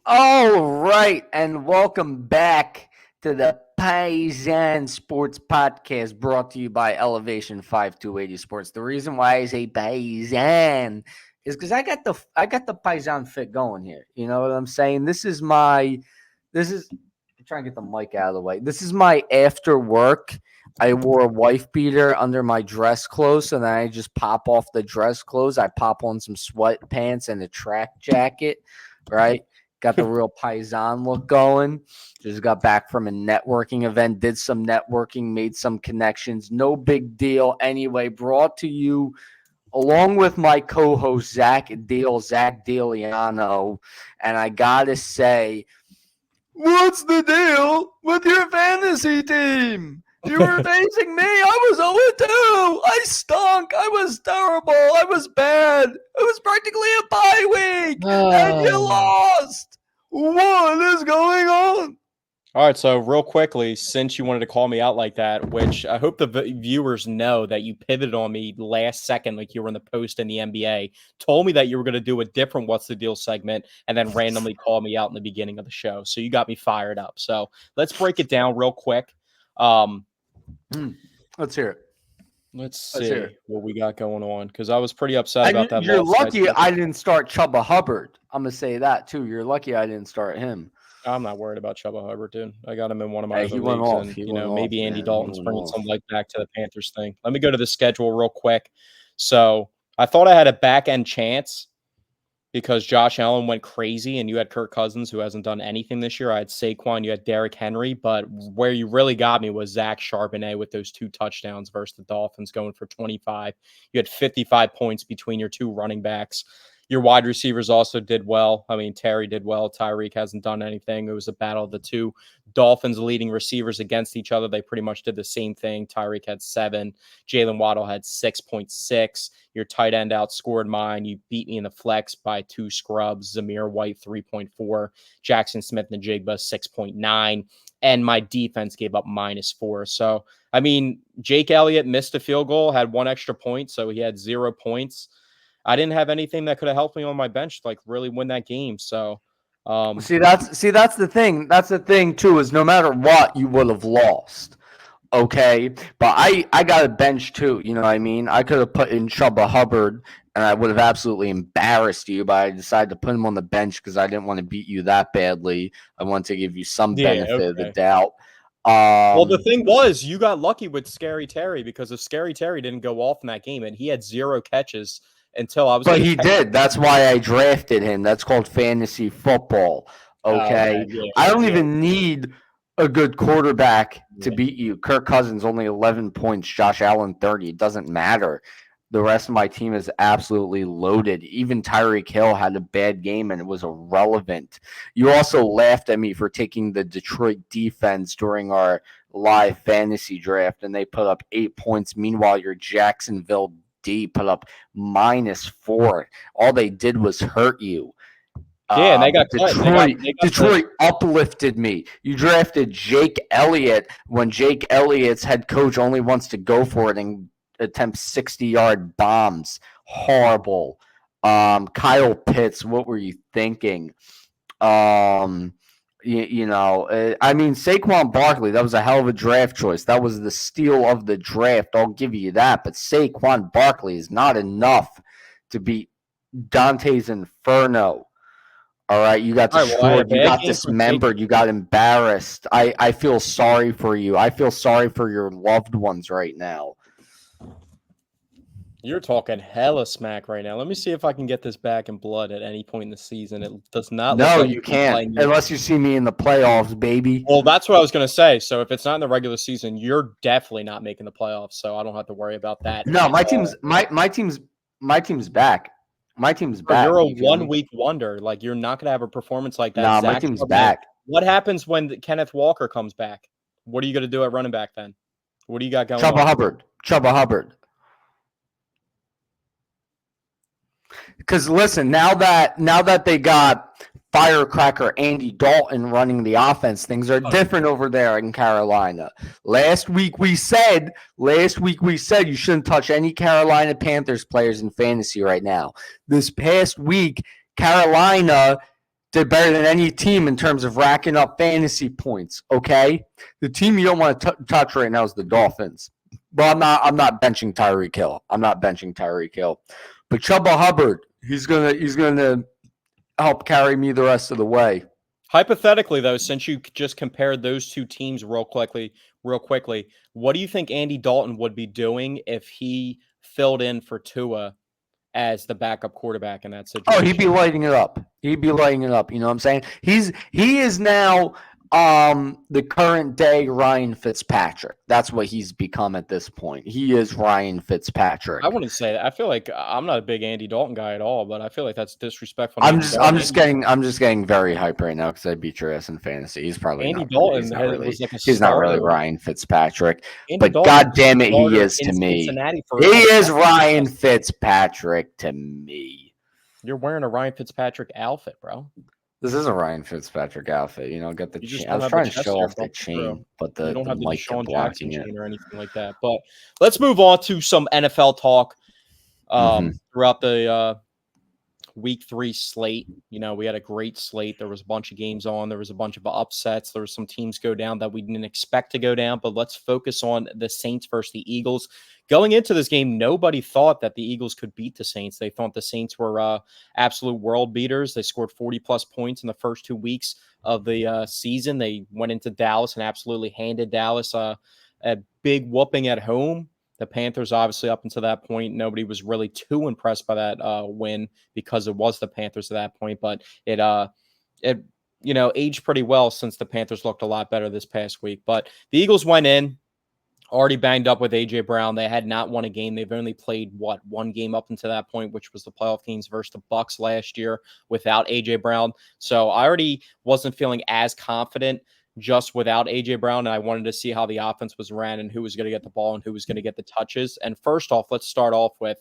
All right, and welcome back to the Paisan Sports Podcast, brought to you by Elevation 5280 Sports. The reason why I say Paisan is because I got the Paisan fit going here. You know what I'm saying? This is I'm trying to get the mic out of the way. This is my after work. I wore a wife beater under my dress clothes, and then I just pop off the dress clothes. I pop on some sweatpants and a track jacket, right? Got the real Paisan look going. Just got back from a networking event, did some networking, made some connections. No big deal. Anyway, brought to you along with my co-host Zach Deliano. And I gotta say, what's the deal with your fantasy team? You were facing me. I was 0-2. I stunk. I was terrible. I was bad. It was practically a bye week. And you lost. What is going on? All right, so real quickly, since you wanted to call me out like that, which I hope the viewers know that you pivoted on me last second, like you were in the post in the NBA, told me that you were going to do a different What's the Deal segment, and then randomly called me out in the beginning of the show. So you got me fired up. So let's break it down real quick. Let's hear it. Let's see what we got going on, because I was pretty upset And about that. you're loss lucky I didn't start Chubba Hubbard. I'm going to say that, too. You're lucky I didn't start him. I'm not worried about Chubba Hubbard, dude. I got him in one of my Hey, other he went leagues, off. and maybe Andy Dalton's bringing some light back to the Panthers thing. Let me go to the schedule real quick. So I thought I had a back end chance because Josh Allen went crazy, and you had Kirk Cousins, who hasn't done anything this year. I had Saquon, you had Derrick Henry, but where you really got me was Zach Charbonnet with those 2 touchdowns versus the Dolphins, going for 25. You had 55 points between your 2 running backs. Your wide receivers also did well. I mean, Terry did well. Tyreek hasn't done anything. It was a battle of the 2 Dolphins leading receivers against each other. They pretty much did the same thing. Tyreek had 7. Jalen Waddle had 6.6. Your tight end outscored mine. You beat me in the flex by 2 scrubs. Zamir White, 3.4. Jackson Smith and Jigba, 6.9. And my defense gave up -4. So, I mean, Jake Elliott missed a field goal, had 1 extra point, so he had 0 points. I didn't have anything that could have helped me on my bench to really win that game. So, that's the thing. That's the thing too. Is no matter what, you would have lost. Okay, but I got a bench too. You know what I mean? I could have put in Chubba Hubbard, and I would have absolutely embarrassed you. But I decided to put him on the bench because I didn't want to beat you that badly. I wanted to give you some benefit of the doubt. Well, the thing was, you got lucky with Scary Terry, because if Scary Terry didn't go off in that game, and he had 0 catches until I was. But he did. That's why I drafted him. That's called fantasy football. Okay, I don't even need a good quarterback to beat you. Kirk Cousins only 11 points. Josh Allen 30. It doesn't matter. The rest of my team is absolutely loaded. Even Tyreek Hill had a bad game and it was irrelevant. You also laughed at me for taking the Detroit defense during our live fantasy draft, and they put up 8 points. Meanwhile, your Jacksonville D put up -4. All they did was hurt you. Yeah, and they got Detroit uplifted me. You drafted Jake Elliott when Jake Elliott's head coach only wants to go for it and attempt 60-yard bombs. Horrible. Kyle Pitts, what were you thinking? I mean, Saquon Barkley, that was a hell of a draft choice. That was the steal of the draft. I'll give you that. But Saquon Barkley is not enough to beat Dante's Inferno. All right, you got destroyed. You got dismembered. You got embarrassed. I feel sorry for you. I feel sorry for your loved ones right now. You're talking hella smack right now. Let me see if I can get this back in blood at any point in the season. It does not. No, you can't unless you see me in the playoffs, baby. Well, that's what I was going to say. So if it's not in the regular season, you're definitely not making the playoffs. So I don't have to worry about that. No, my team's back. My team's back. You're a 1-week wonder. Like, you're not going to have a performance like that. No, my team's back. What happens when Kenneth Walker comes back? What are you going to do at running back then? What do you got going on? Chubba Hubbard. Because listen, now that they got firecracker Andy Dalton running the offense, things are different over there in Carolina. Last week we said you shouldn't touch any Carolina Panthers players in fantasy right now. This past week, Carolina did better than any team in terms of racking up fantasy points. Okay, the team you don't want to touch right now is the Dolphins. But I'm not benching Tyreek Hill. I'm not benching Tyreek Hill. But Chuba Hubbard, he's gonna help carry me the rest of the way. Hypothetically, though, since you just compared those two teams real quickly, what do you think Andy Dalton would be doing if he filled in for Tua as the backup quarterback in that situation? Oh, he'd be lighting it up. He'd be lighting it up. You know what I'm saying? He is now the current day Ryan Fitzpatrick. That's what he's become at this point. He is Ryan Fitzpatrick. I wouldn't say that. I feel like I'm not a big Andy Dalton guy at all, but I feel like that's disrespectful. I'm just getting very hype right now because I beat your ass in fantasy. He's probably Andy not Dalton really, was like a he's not really starter. Ryan Fitzpatrick, Andy but Dalton God damn it, he is to in me. Cincinnati He is Ryan Fitzpatrick to me. You're wearing a Ryan Fitzpatrick outfit, bro. This is a Ryan Fitzpatrick outfit. You know, get the chain. I was trying to show off the chain, but the mic kept blocking it or anything like that. But let's move on to some NFL talk. Throughout the week 3 slate, you know, we had a great slate. There was a bunch of games on. There was a bunch of upsets. There were some teams go down that we didn't expect to go down. But let's focus on the Saints versus the Eagles. Going into this game, nobody thought that the Eagles could beat the Saints. They thought the Saints were absolute world beaters. They scored 40-plus points in the first 2 weeks of the season. They went into Dallas and absolutely handed Dallas a big whooping at home. The Panthers, obviously, up until that point, nobody was really too impressed by that win because it was the Panthers at that point. But it aged pretty well since the Panthers looked a lot better this past week. But the Eagles went in already banged up with A.J. Brown. They had not won a game. They've only played, one game up until that point, which was the playoff games versus the Bucs last year without A.J. Brown. So I already wasn't feeling as confident just without A.J. Brown, and I wanted to see how the offense was ran and who was going to get the ball and who was going to get the touches. And first off, let's start off with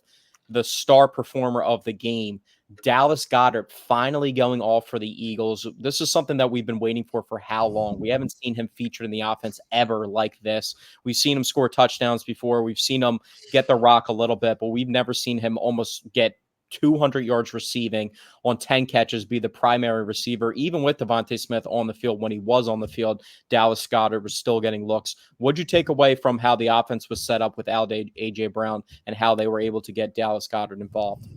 the star performer of the game, Dallas Goedert, finally going off for the Eagles. This is something that we've been waiting for how long? We haven't seen him featured in the offense ever like this. We've seen him score touchdowns before. We've seen him get the rock a little bit, but we've never seen him almost get 200 yards receiving on 10 catches, be the primary receiver. Even with Devontae Smith on the field, when he was on the field, Dallas Goedert was still getting looks. What'd you take away from how the offense was set up without A.J. Brown and how they were able to get Dallas Goedert involved?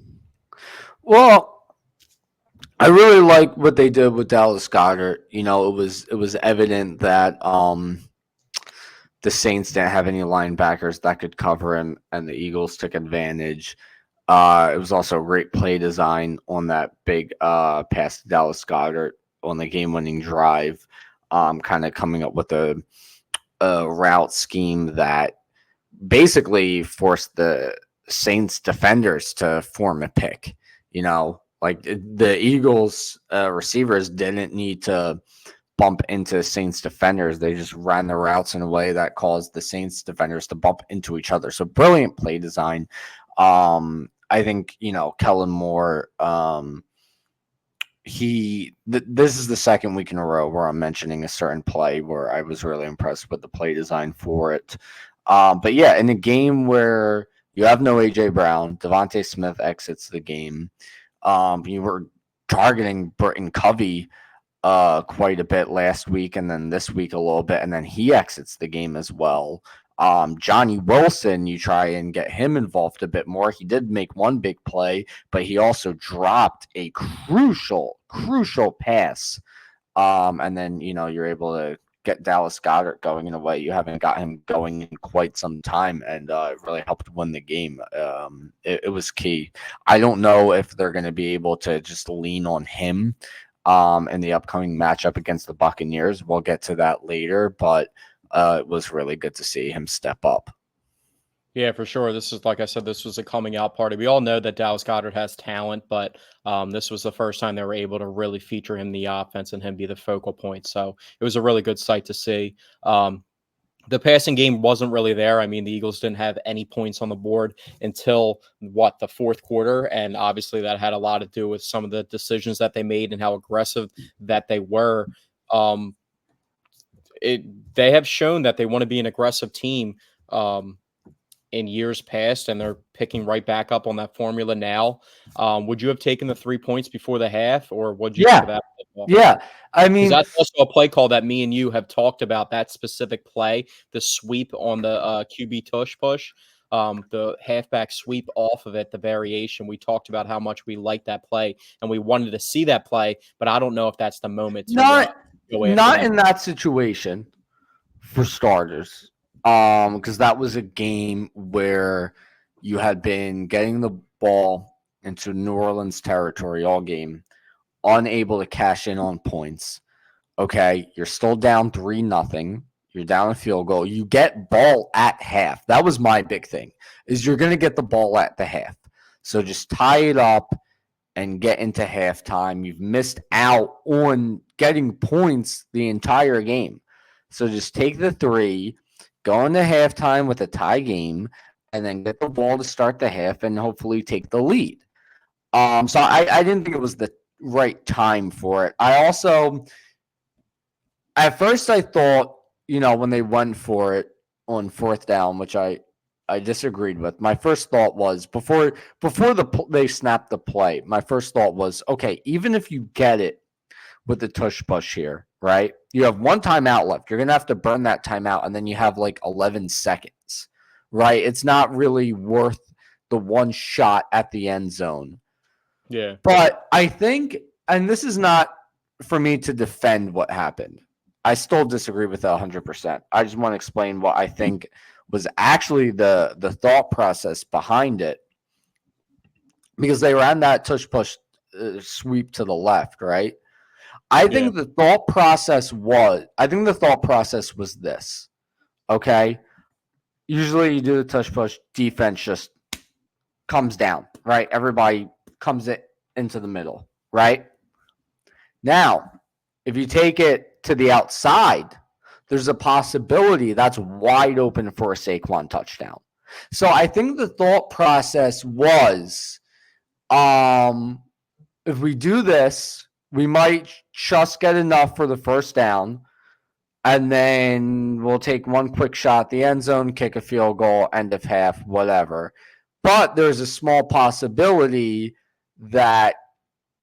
Well, I really like what they did with Dallas Goedert. You know, it was evident that the Saints didn't have any linebackers that could cover him, and the Eagles took advantage. It was also great play design on that big pass to Dallas Goedert on the game-winning drive, kind of coming up with a route scheme that basically forced the Saints defenders to form a pick. You know, like the Eagles receivers didn't need to bump into Saints defenders. They just ran the routes in a way that caused the Saints defenders to bump into each other. So brilliant play design. I think, you know, Kellen Moore, this is the second week in a row where I'm mentioning a certain play where I was really impressed with the play design for it. But yeah, in a game where you have no A.J. Brown, Devontae Smith exits the game. You were targeting Britton Covey quite a bit last week, and then this week a little bit, and then he exits the game as well. Johnny Wilson, you try and get him involved a bit more. He did make one big play, but he also dropped a crucial pass. And then, you know, you're able to get Dallas Goedert going in a way you haven't got him going in quite some time, and it really helped win the game. It was key. I don't know if they're going to be able to just lean on him in the upcoming matchup against the Buccaneers. We'll get to that later, but it was really good to see him step up. Yeah, for sure. This is, like I said, this was a coming out party. We all know that Dallas Goedert has talent, but this was the first time they were able to really feature him in the offense and him be the focal point. So it was a really good sight to see. The passing game wasn't really there. I mean, the Eagles didn't have any points on the board until the fourth quarter. And obviously that had a lot to do with some of the decisions that they made and how aggressive that they were. They have shown that they want to be an aggressive team in years past, and they're picking right back up on that formula now. Would you have taken the 3 points before the half, or what did you think of Yeah. that play call? Yeah. I Because mean, that's also a play call that me and you have talked about, that specific play, the sweep on the QB tush push, the halfback sweep off of it, the variation. We talked about how much we liked that play and we wanted to see that play, but I don't know if that's the moment to not go after not that. in that situation for starters. Because that was a game where you had been getting the ball into New Orleans territory all game, unable to cash in on points. Okay, you're still down 3-0. You're down a field goal. You get ball at half. That was my big thing. Is you're going to get the ball at the half. So just tie it up and get into halftime. You've missed out on getting points the entire game. So just take the 3, go into halftime with a tie game, and then get the ball to start the half and hopefully take the lead. So I didn't think it was the right time for it. I also, at first, I thought, when they went for it on fourth down, which I disagreed with. My first thought was before they snapped the play. My first thought was, okay, even if you get it with the tush push here, right? You have one timeout left. You're gonna have to burn that timeout, and then you have like 11 seconds, right? It's not really worth the one shot at the end zone. Yeah. But I think, and this is not for me to defend what happened. I still disagree with it 100%. I just want to explain what I think was actually the thought process behind it, because they ran that tush push sweep to the left, right? I think the thought process was this. Okay, usually you do the tush push, defense just comes down, right? Everybody comes into the middle, right? Now, if you take it to the outside, there's a possibility that's wide open for a Saquon touchdown. So I think the thought process was, if we do this, we might just get enough for the first down, and then we'll take one quick shot at the end zone, kick a field goal, end of half, whatever. But there's a small possibility that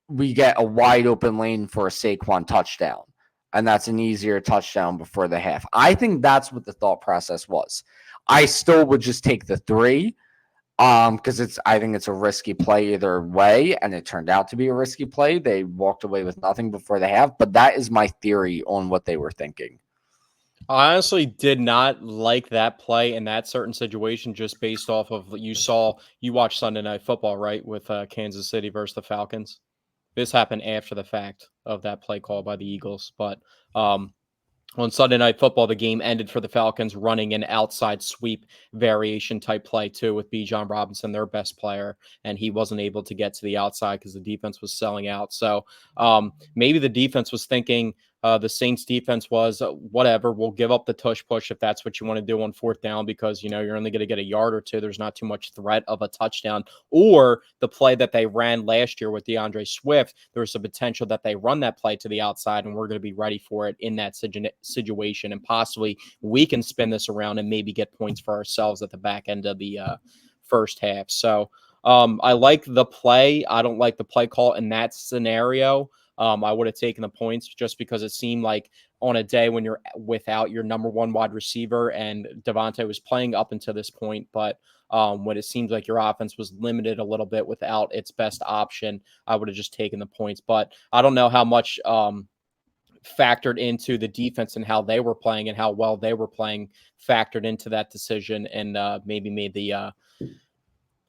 we get a wide open lane for a Saquon touchdown, and that's an easier touchdown before the half. I think that's what the thought process was. I still would just take the 3, because I think it's a risky play either way, and it turned out to be a risky play. They walked away with nothing before the half, but that is my theory on what they were thinking. I honestly did not like that play in that certain situation, just based off of you watched Sunday Night Football, right, with Kansas City versus the Falcons. This happened after the fact of that play call by the Eagles, but on Sunday Night Football, the game ended for the Falcons running an outside sweep variation type play too, with Bijan Robinson, their best player, and he wasn't able to get to the outside because the defense was selling out. So maybe the defense was thinking, the Saints defense was, whatever, we'll give up the tush push if that's what you want to do on fourth down, because you're only going to get a yard or two. There's not too much threat of a touchdown. Or the play that they ran last year with DeAndre Swift, there was a potential that they run that play to the outside, and we're going to be ready for it in that situation, and possibly we can spin this around and maybe get points for ourselves at the back end of the first half. So I like the play. I don't like the play call in that scenario. I would have taken the points just because it seemed like on a day when you're without your number one wide receiver, and Devontae was playing up until this point, but when it seems like your offense was limited a little bit without its best option, I would have just taken the points. But I don't know how much factored into the defense and how they were playing and how well they were playing factored into that decision, and maybe made the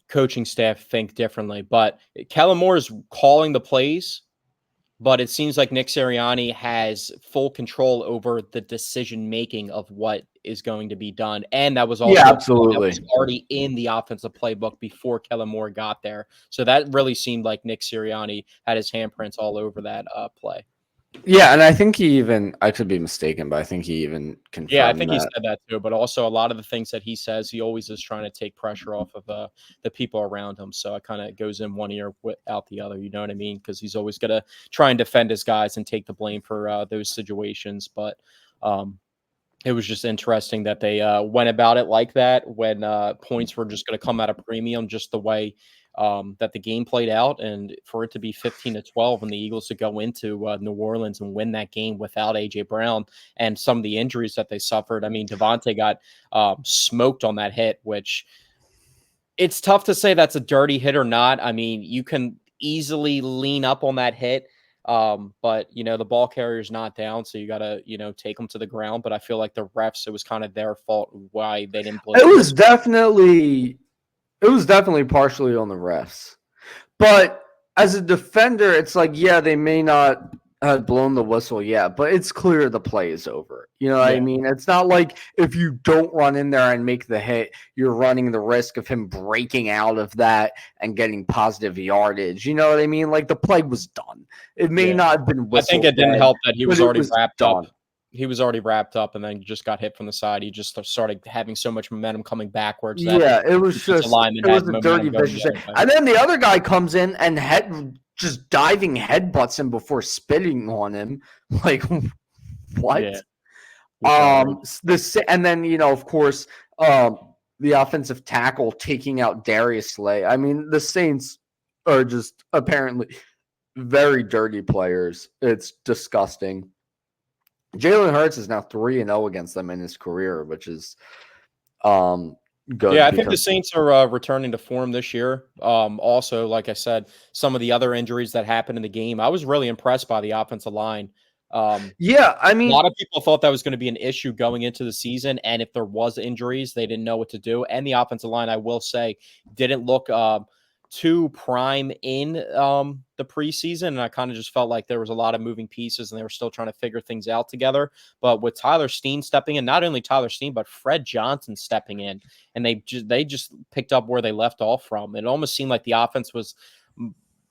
coaching staff think differently. But Kellen Moore is calling the plays, but it seems like Nick Sirianni has full control over the decision making of what is going to be done. And that was also absolutely. that was already in the offensive playbook before Kellen Moore got there. So that really seemed like Nick Sirianni had his handprints all over that play. Yeah, and I think I could be mistaken, but I think he even confirmed Yeah, I think that. he said that too. But also, a lot of the things that he says, he always is trying to take pressure off of the people around him. So it kind of goes in one ear without the other. You know what I mean? Because he's always going to try and defend his guys and take the blame for those situations. But it was just interesting that they went about it like that when points were just going to come at a premium, just the way that the game played out, and for it to be 15-12 and the Eagles to go into New Orleans and win that game without AJ Brown and some of the injuries that they suffered. I mean, Devontae got smoked on that hit, which it's tough to say that's a dirty hit or not. I mean, you can easily lean up on that hit. But the ball carrier's not down, so you gotta, take them to the ground. But I feel like the refs, it was kind of their fault why they didn't blow It the was whistle. definitely partially on the refs. But as a defender, it's like, yeah, they may not have blown the whistle yet, but it's clear the play is over. You know what I Yeah, mean? It's not like if you don't run in there and make the hit, you're running the risk of him breaking out of that and getting positive yardage. You know what I mean? Like the play was done. It may yeah. not have been I think whistled it didn't dead, help that he but was it already was wrapped up. done. He was already wrapped up, and then just got hit from the side. He just started having so much momentum coming backwards that Yeah, it was defensive just lineman it was had a dirty momentum going vicious the hit. other way. And then the other guy comes in and just diving headbutts him before spitting on him. Like what? Yeah, it was outrageous. And then of course, the offensive tackle taking out Darius Slay. I mean, the Saints are just apparently very dirty players. It's disgusting. Jalen Hurts is now 3-0 against them in his career, which is Yeah, good I think the because Saints are returning to form this year. Also, like I said, some of the other injuries that happened in the game, I was really impressed by the offensive line. yeah, I A lot mean, of people thought that was going to be an issue going into the season, and if there was injuries, they didn't know what to do. And the offensive line, I will say, didn't look too prime in the preseason, and I kind of just felt like there was a lot of moving pieces, and they were still trying to figure things out together. But with Tyler Steen stepping in, not only Tyler Steen but Fred Johnson stepping in, and they just picked up where they left off from. It almost seemed like the offense was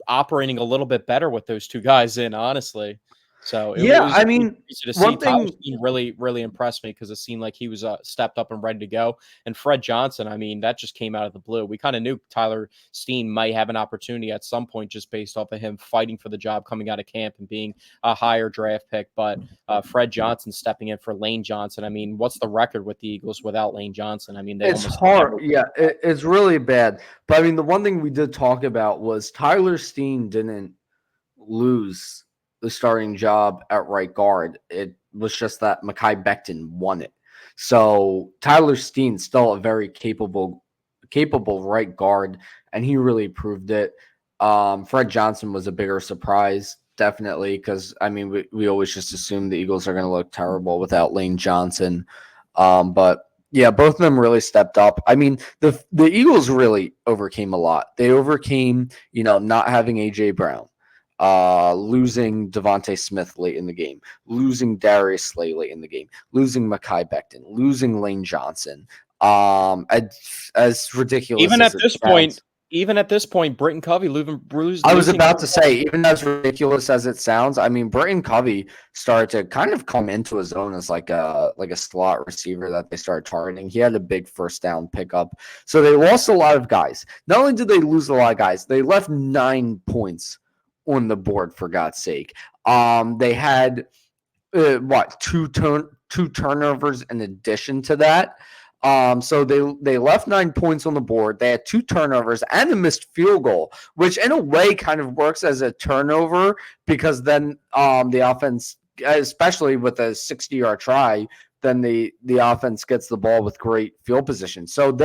operating a little bit better with those two guys in, honestly. So it yeah, was I really mean, easy to see. one Tyler thing Steen really, really impressed me because it seemed like he was stepped up and ready to go. And Fred Johnson, I mean, that just came out of the blue. We kind of knew Tyler Steen might have an opportunity at some point just based off of him fighting for the job coming out of camp and being a higher draft pick. But Fred Johnson stepping in for Lane Johnson. I mean, what's the record with the Eagles without Lane Johnson? I mean, they it's almost hard. never. Yeah, it's really bad. But I mean, the one thing we did talk about was Tyler Steen didn't lose the starting job at right guard. It was just that Mekhi Becton won it. So Tyler Steen's still a very capable right guard, and he really proved it. Fred Johnson was a bigger surprise, definitely, because I mean we always just assume the Eagles are going to look terrible without Lane Johnson. But yeah, both of them really stepped up. I mean, the Eagles really overcame a lot. They overcame, not having AJ Brown, losing Devontae Smith late in the game, losing Darius Slay late in the game, losing Mekhi Becton, losing Lane Johnson. As ridiculous Even as at it this point, sounds. Britton Covey I was losing. about to say, even as ridiculous as it sounds, I mean, Britton Covey started to kind of come into his own as like a slot receiver that they started targeting. He had a big first down pickup, so they lost a lot of guys. Not only did they lose a lot of guys, they left 9 points on the board. For God's sake, they had two turnovers in addition to that. So they left 9 points on the board. They had 2 turnovers and a missed field goal, which in a way kind of works as a turnover because then the offense, especially with a 60-yard try, then the offense gets the ball with great field position. So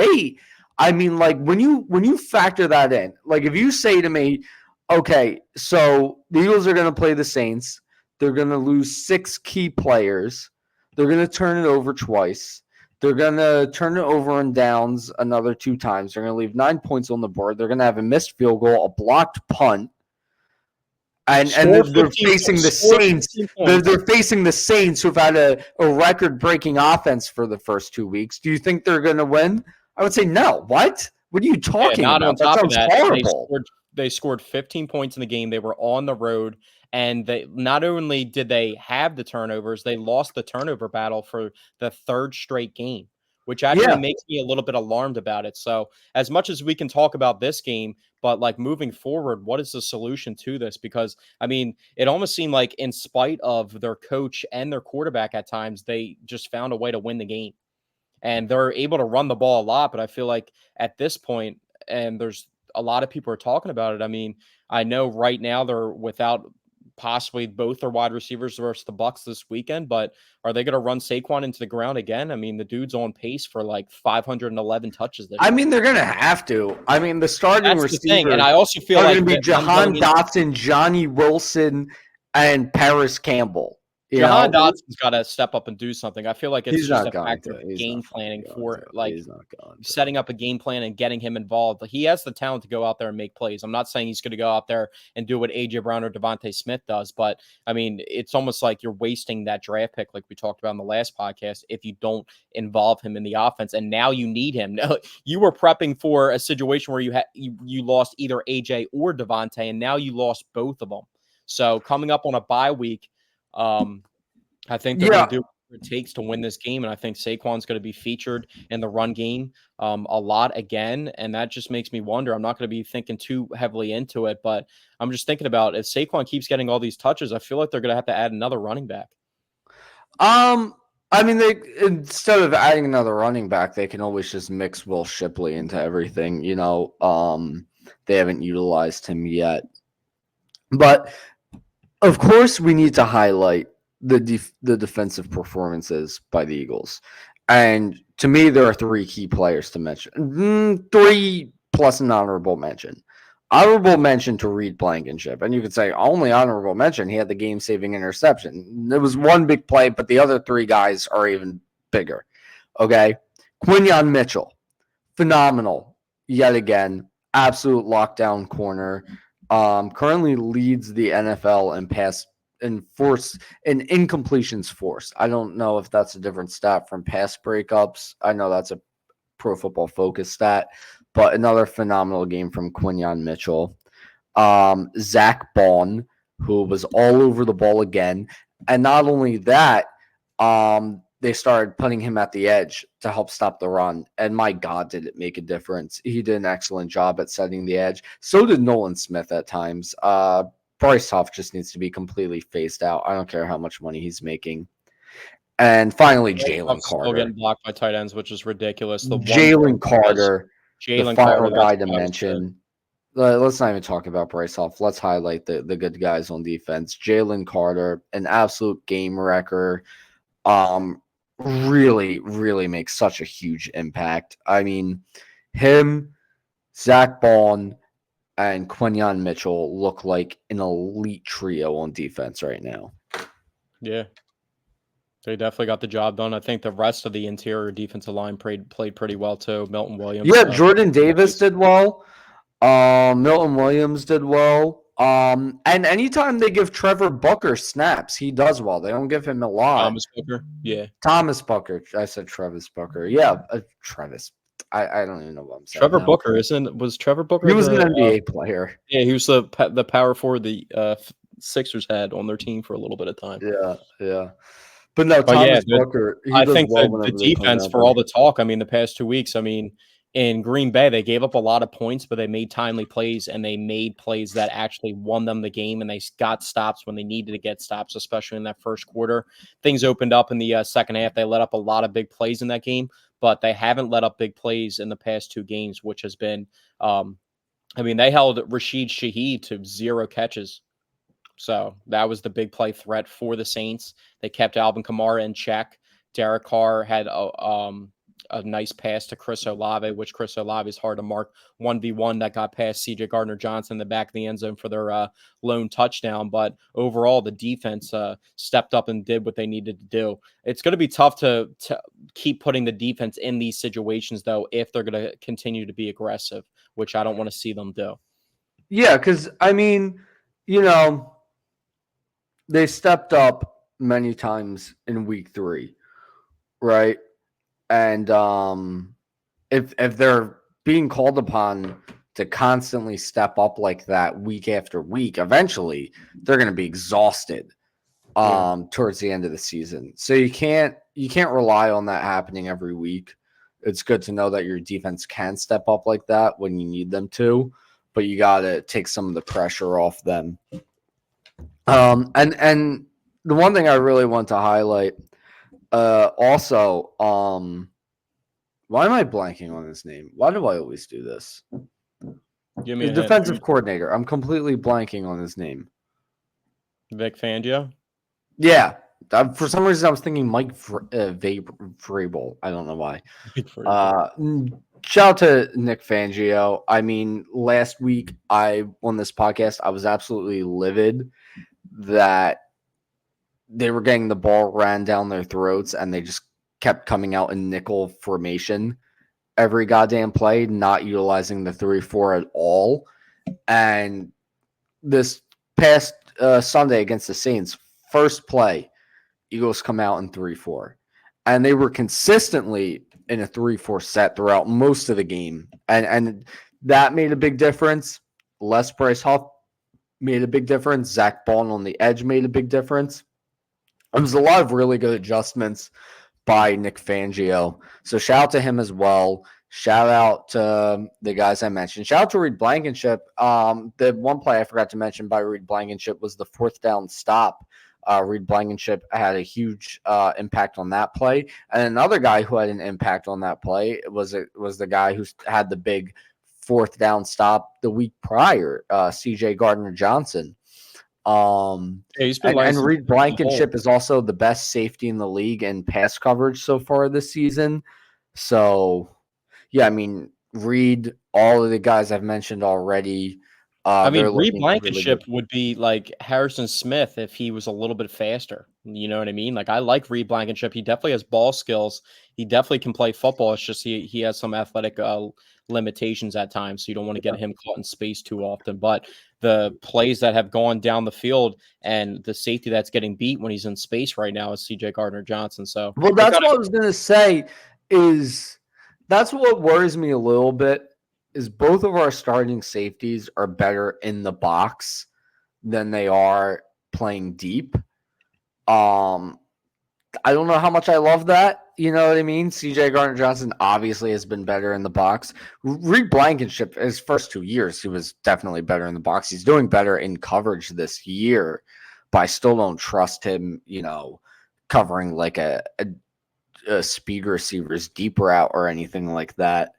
I mean, like when you factor that in, like if you say to me, okay, so the Eagles are going to play the Saints, they're going to lose 6 key players, they're going to turn it over twice. They're going to turn it over on downs another 2 times. They're going to leave 9 points on the board. They're going to have a missed field goal, a blocked punt, and Score they're 15 facing the score Saints. 15 They're, points. they're facing the Saints, who've had a record-breaking offense for the first 2 weeks. Do you think they're going to win? I would say no. What? What are you Yeah, talking not on about? That top of sounds that, horrible. they scored 15 points in the game. They were on the road, and they not only did they have the turnovers, they lost the turnover battle for the 3rd straight game, which actually Yeah, makes me a little bit alarmed about it. So, as much as we can talk about this game, But like moving forward, what is the solution to this? Because I mean, it almost seemed like in spite of their coach and their quarterback at times, they just found a way to win the game. And they're able to run the ball a lot, but I feel like at this point, and there's a lot of people are talking about it. I mean, I know right now they're without possibly both their wide receivers versus the Bucks this weekend, but are they going to run Saquon into the ground again? I mean, the dude's on pace for like 511 touches this I year. mean, they're going to have to. I mean, the starting That's the thing, and receivers I also feel are like going to be that them going Jahan into Dotson, Johnny Wilson, and Paris Campbell. You Jahan know, Dotson's got to step up and do something. I feel like it's he's just not a going factor to. of He's not game fucking planning going to. for like He's not going to. setting up a game plan and getting him involved. He has the talent to go out there and make plays. I'm not saying he's going to go out there and do what AJ Brown or Devontae Smith does, but I mean, it's almost like you're wasting that draft pick, like we talked about in the last podcast, if you don't involve him in the offense. And now you need him. Now, you were prepping for a situation where you lost either AJ or Devontae, and now you lost both of them. So coming up on a bye week, I think they're going Yeah. to do what it takes to win this game, and I think Saquon's going to be featured in the run game a lot again, and that just makes me wonder. I'm not going to be thinking too heavily into it, but I'm just thinking about if Saquon keeps getting all these touches, I feel like they're going to have to add another running back. I mean, they instead of adding another running back, they can always just mix Will Shipley into everything. You know, they haven't utilized him yet, but of course, we need to highlight the defensive performances by the Eagles, and to me, there are three key players to mention. Three plus an honorable mention. Honorable mention to Reed Blankenship, and you could say only honorable mention. He had the game-saving interception. There was one big play, but the other three guys are even bigger. Okay, Quinyon Mitchell, phenomenal yet again, absolute lockdown corner. Currently leads the NFL in pass in force in incompletions force. I don't know if that's a different stat from pass breakups. I know that's a Pro Football Focus stat, but another phenomenal game from Quinyon Mitchell. Zach Bond, who was all over the ball again, and not only that, they started putting him at the edge to help stop the run. And my God, did it make a difference. He did an excellent job at setting the edge. So did Nolan Smith at times. Bryce Huff just needs to be completely phased out. I don't care how much money he's making. And finally, Jalen Still Carter. getting blocked by tight ends, which is ridiculous. The Jalen Carter, the Jalen final Carter, guy to mention. Let's not even talk about Bryce Huff. Let's highlight the good guys on defense. Jalen Carter, an absolute game wrecker. Really, really makes such a huge impact. I mean, him, Zach Bond, and Quinyon Mitchell look like an elite trio on defense right now. Yeah. They definitely got the job done. I think the rest of the interior defensive line played pretty well too. Milton Williams. Yeah, Jordan Davis did well. Milton Williams did well. And anytime they give Trevor Booker snaps, he does well. They don't give him a lot. Thomas Booker. Yeah. Thomas Booker. I said Travis Booker. Yeah, Travis. I don't even know what I'm saying. Trevor now. Booker was Trevor Booker. He was an NBA player. Yeah, he was the power forward the Sixers had on their team for a little bit of time. Yeah. But no, Thomas Booker. I think the defense for all the talk. I mean, the past 2 weeks. I mean, in Green Bay, they gave up a lot of points, but they made timely plays and they made plays that actually won them the game. And they got stops when they needed to get stops, especially in that first quarter. Things opened up in the second half. They let up a lot of big plays in that game, but they haven't let up big plays in the past 2 games, which has been. I mean, they held Rashid Shaheed to 0 catches. So that was the big play threat for the Saints. They kept Alvin Kamara in check. Derek Carr had a nice pass to Chris Olave, which Chris Olave is hard to mark. 1v1 that got past C.J. Gardner-Johnson in the back of the end zone for their lone touchdown. But overall, the defense stepped up and did what they needed to do. It's going to be tough to keep putting the defense in these situations, though, if they're going to continue to be aggressive, which I don't want to see them do. Yeah, because, I mean, you know, they stepped up many times in week 3, right? And if they're being called upon to constantly step up like that week after week, eventually they're going to be exhausted towards the end of the season. So you can't rely on that happening every week. It's good to know that your defense can step up like that when you need them to. but you got to take some of the pressure off them. And the one thing I really want to highlight, also, why am I blanking on his name? Why do I always do this? Give me The a hint. defensive coordinator. I'm completely blanking on his name. Vic Fangio? Yeah. For some reason, I was thinking Mike Vrabel. I don't know why. Shout out to Nick Fangio. I mean, last week on this podcast, I was absolutely livid that they were getting the ball ran down their throats and they just kept coming out in nickel formation every goddamn play, not utilizing the 3-4 at all. And this past Sunday against the Saints, first play, Eagles come out in 3-4. And they were consistently in a 3-4 set throughout most of the game. And that made a big difference. Les Bryce Huff made a big difference. Zach Bond on the edge made a big difference. There was a lot of really good adjustments by Nick Fangio. So shout out to him as well. Shout out to the guys I mentioned. Shout out to Reed Blankenship. The one play I forgot to mention by Reed Blankenship was the 4th down stop. Reed Blankenship had a huge impact on that play. And another guy who had an impact on that play was the guy who had the big 4th down stop the week prior, CJ Gardner-Johnson. He's been and Reed Blankenship is also the best safety in the league in pass coverage so far this season. So, yeah, I mean, Reed, all of the guys I've mentioned already. I mean, Reed Blankenship would be like Harrison Smith if he was a little bit faster. You know what I mean? Like, I like Reed Blankenship. He definitely has ball skills. He definitely can play football. It's just he has some athletic limitations at times, so you don't want to get him caught in space too often. But the plays that have gone down the field and the safety that's getting beat when he's in space right now is CJ Gardner-Johnson. So, well, that's what I was going to say is that's what worries me a little bit is both of our starting safeties are better in the box than they are playing deep. I don't know how much I love that. You know what I mean? CJ Gardner-Johnson obviously has been better in the box. Reed Blankenship, his first 2 years, he was definitely better in the box. He's doing better in coverage this year, but I still don't trust him, covering like a speed receiver's deep route or anything like that.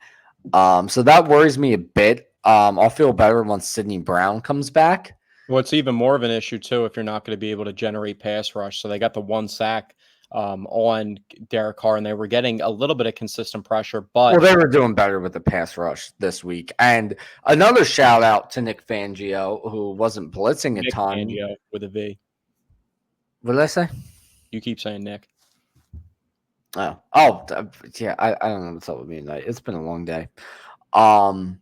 So that worries me a bit. I'll feel better once Sidney Brown comes back. What's even more of an issue, too, if you're not going to be able to generate pass rush. So they got the 1 sack on Derek Carr, and they were getting a little bit of consistent pressure. But they were doing better with the pass rush this week. And another shout out to Nick Fangio, who wasn't blitzing a ton. Fangio with a V. What did I say? You keep saying Nick. Yeah. I don't know what's up with me tonight. It's been a long day. Another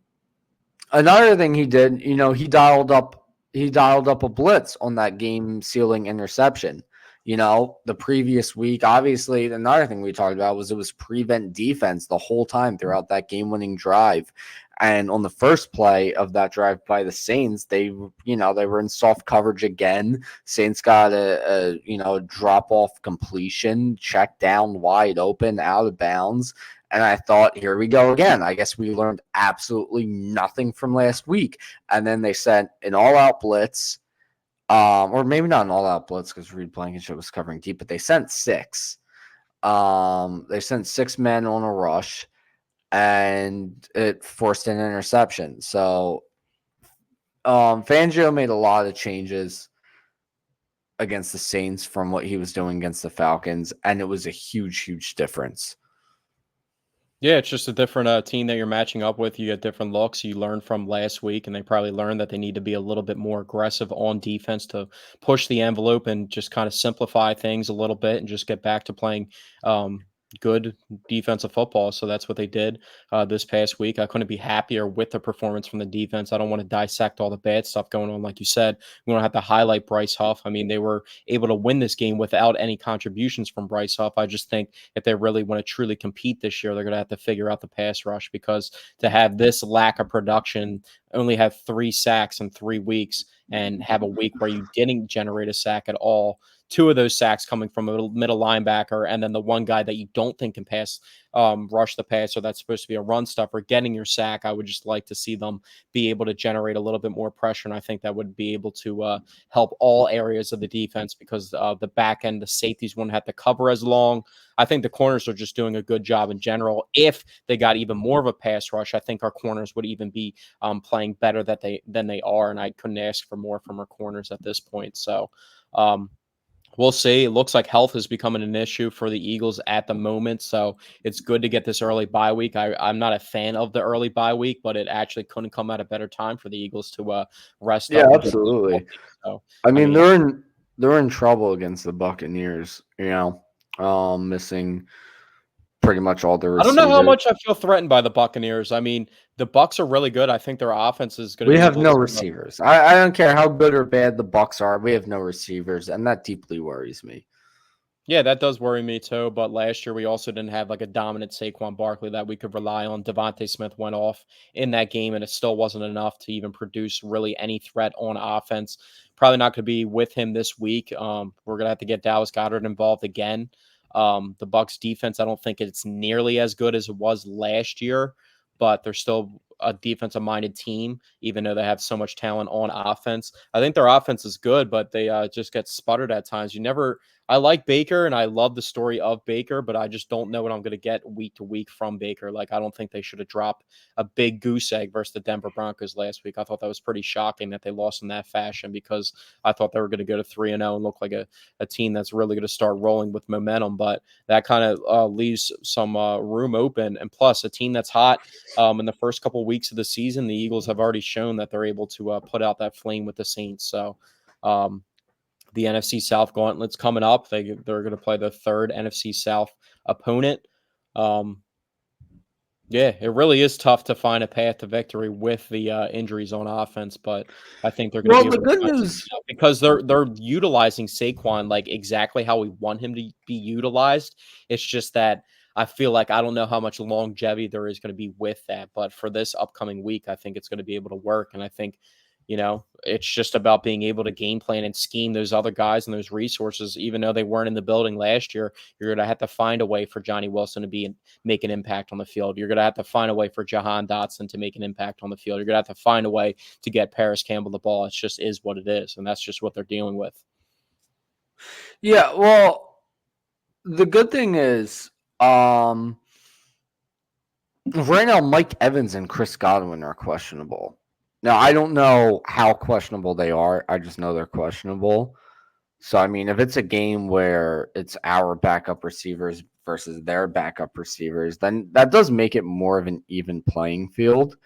thing he did, he dialed up a blitz on that game sealing interception. The previous week, obviously, another thing we talked about was it was prevent defense the whole time throughout that game-winning drive. And on the first play of that drive by the Saints, they were in soft coverage again. Saints got a drop-off completion, check down wide open, out of bounds. And I thought, here we go again. I guess we learned absolutely nothing from last week. And then they sent an all-out blitz. Or maybe not an all-out blitz because Reed Blankenship was covering deep, but they sent 6. They sent 6 men on a rush, and it forced an interception. So Fangio made a lot of changes against the Saints from what he was doing against the Falcons, and it was a huge, huge difference. Yeah, it's just a different team that you're matching up with. You get different looks. You learn from last week, and they probably learned that they need to be a little bit more aggressive on defense to push the envelope and just kind of simplify things a little bit and just get back to playing good defensive football. So that's what they did this past week. I couldn't be happier with the performance from the defense. I don't want to dissect all the bad stuff going on. Like you said, we don't have to highlight Bryce Huff. I mean, they were able to win this game without any contributions from Bryce Huff. I just think if they really want to truly compete this year, they're going to have to figure out the pass rush, because to have this lack of production, only have 3 sacks in 3 weeks, and have a week where you didn't generate a sack at all, two of those sacks coming from a middle linebacker, and then the one guy that you don't think can pass, rush the passer that's supposed to be a run stuffer, getting your sack. I would just like to see them be able to generate a little bit more pressure, and I think that would be able to help all areas of the defense because the back end, the safeties wouldn't have to cover as long. I think the corners are just doing a good job in general. If they got even more of a pass rush, I think our corners would even be playing better than they are, and I couldn't ask for more from our corners at this point. So we'll see. It looks like health is becoming an issue for the Eagles at the moment, so it's good to get this early bye week. I'm not a fan of the early bye week, but it actually couldn't come at a better time for the Eagles to rest Yeah, up. absolutely. So I mean, they're in trouble against the Buccaneers. Missing pretty much all their I don't know how receivers. much I feel threatened by the Buccaneers. I mean, the Bucs are really good. I think their offense is going to We be have able no to. receivers. I don't care how good or bad the Bucks are. We have no receivers, and that deeply worries me. Yeah, that does worry me too. But last year we also didn't have like a dominant Saquon Barkley that we could rely on. Devontae Smith went off in that game, and it still wasn't enough to even produce really any threat on offense. Probably not going to be with him this week. We're going to have to get Dallas Goedert involved again. The Bucks defense, I don't think it's nearly as good as it was last year, but they're still a defensive minded team, even though they have so much talent on offense. I think their offense is good, but they just get sputtered at times. I like Baker and I love the story of Baker, but I just don't know what I'm going to get week to week from Baker. Like, I don't think they should have dropped a big goose egg versus the Denver Broncos last week. I thought that was pretty shocking that they lost in that fashion because I thought they were going to go to 3-0 and look like a team that's really going to start rolling with momentum. But that kind of leaves some room open. And plus, a team that's hot in the first couple of weeks of the season, the Eagles have already shown that they're able to put out that flame with the Saints. So, the NFC South gauntlet's coming up. They're going to play the third NFC South opponent. Yeah, it really is tough to find a path to victory with the injuries on offense, but I think they're going to be Well, able the to good find something news, out because they're utilizing Saquon like exactly how we want him to be utilized. It's just that I feel like I don't know how much longevity there is going to be with that, but for this upcoming week, I think it's going to be able to work, and I think it's just about being able to game plan and scheme those other guys and those resources. Even though they weren't in the building last year, you're going to have to find a way for Johnny Wilson to make an impact on the field. You're going to have to find a way for Jahan Dotson to make an impact on the field. You're going to have to find a way to get Paris Campbell the ball. It just is what it is, and that's just what they're dealing with. yeah. Well, the good thing is, right now, Mike Evans and Chris Godwin are questionable. Now, I don't know how questionable they are. I just know they're questionable. So, I mean, if it's a game where it's our backup receivers versus their backup receivers, then that does make it more of an even playing field,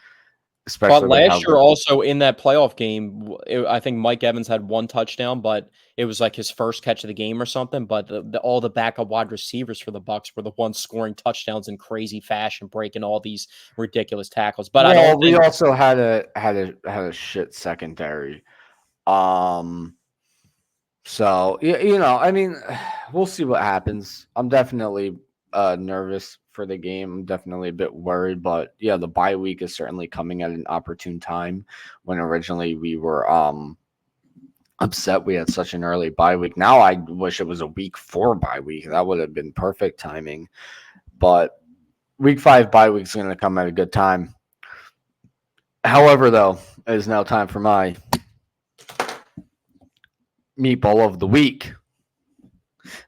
But especially with how last year, good. also in that playoff game, I think Mike Evans had one touchdown, but it was like his first catch of the game or something. But all the backup wide receivers for the Bucs were the ones scoring touchdowns in crazy fashion, breaking all these ridiculous tackles. But I don't Well, we think also had a shit secondary. Um, so I mean, we'll see what happens. I'm definitely nervous for the game. I'm definitely a bit worried, but yeah, the bye week is certainly coming at an opportune time when originally we were upset we had such an early bye week. Now I wish it was a week 4 bye week. That would have been perfect timing. But week 5 bye week is going to come at a good time. However, though, it is now time for my meatball of the week.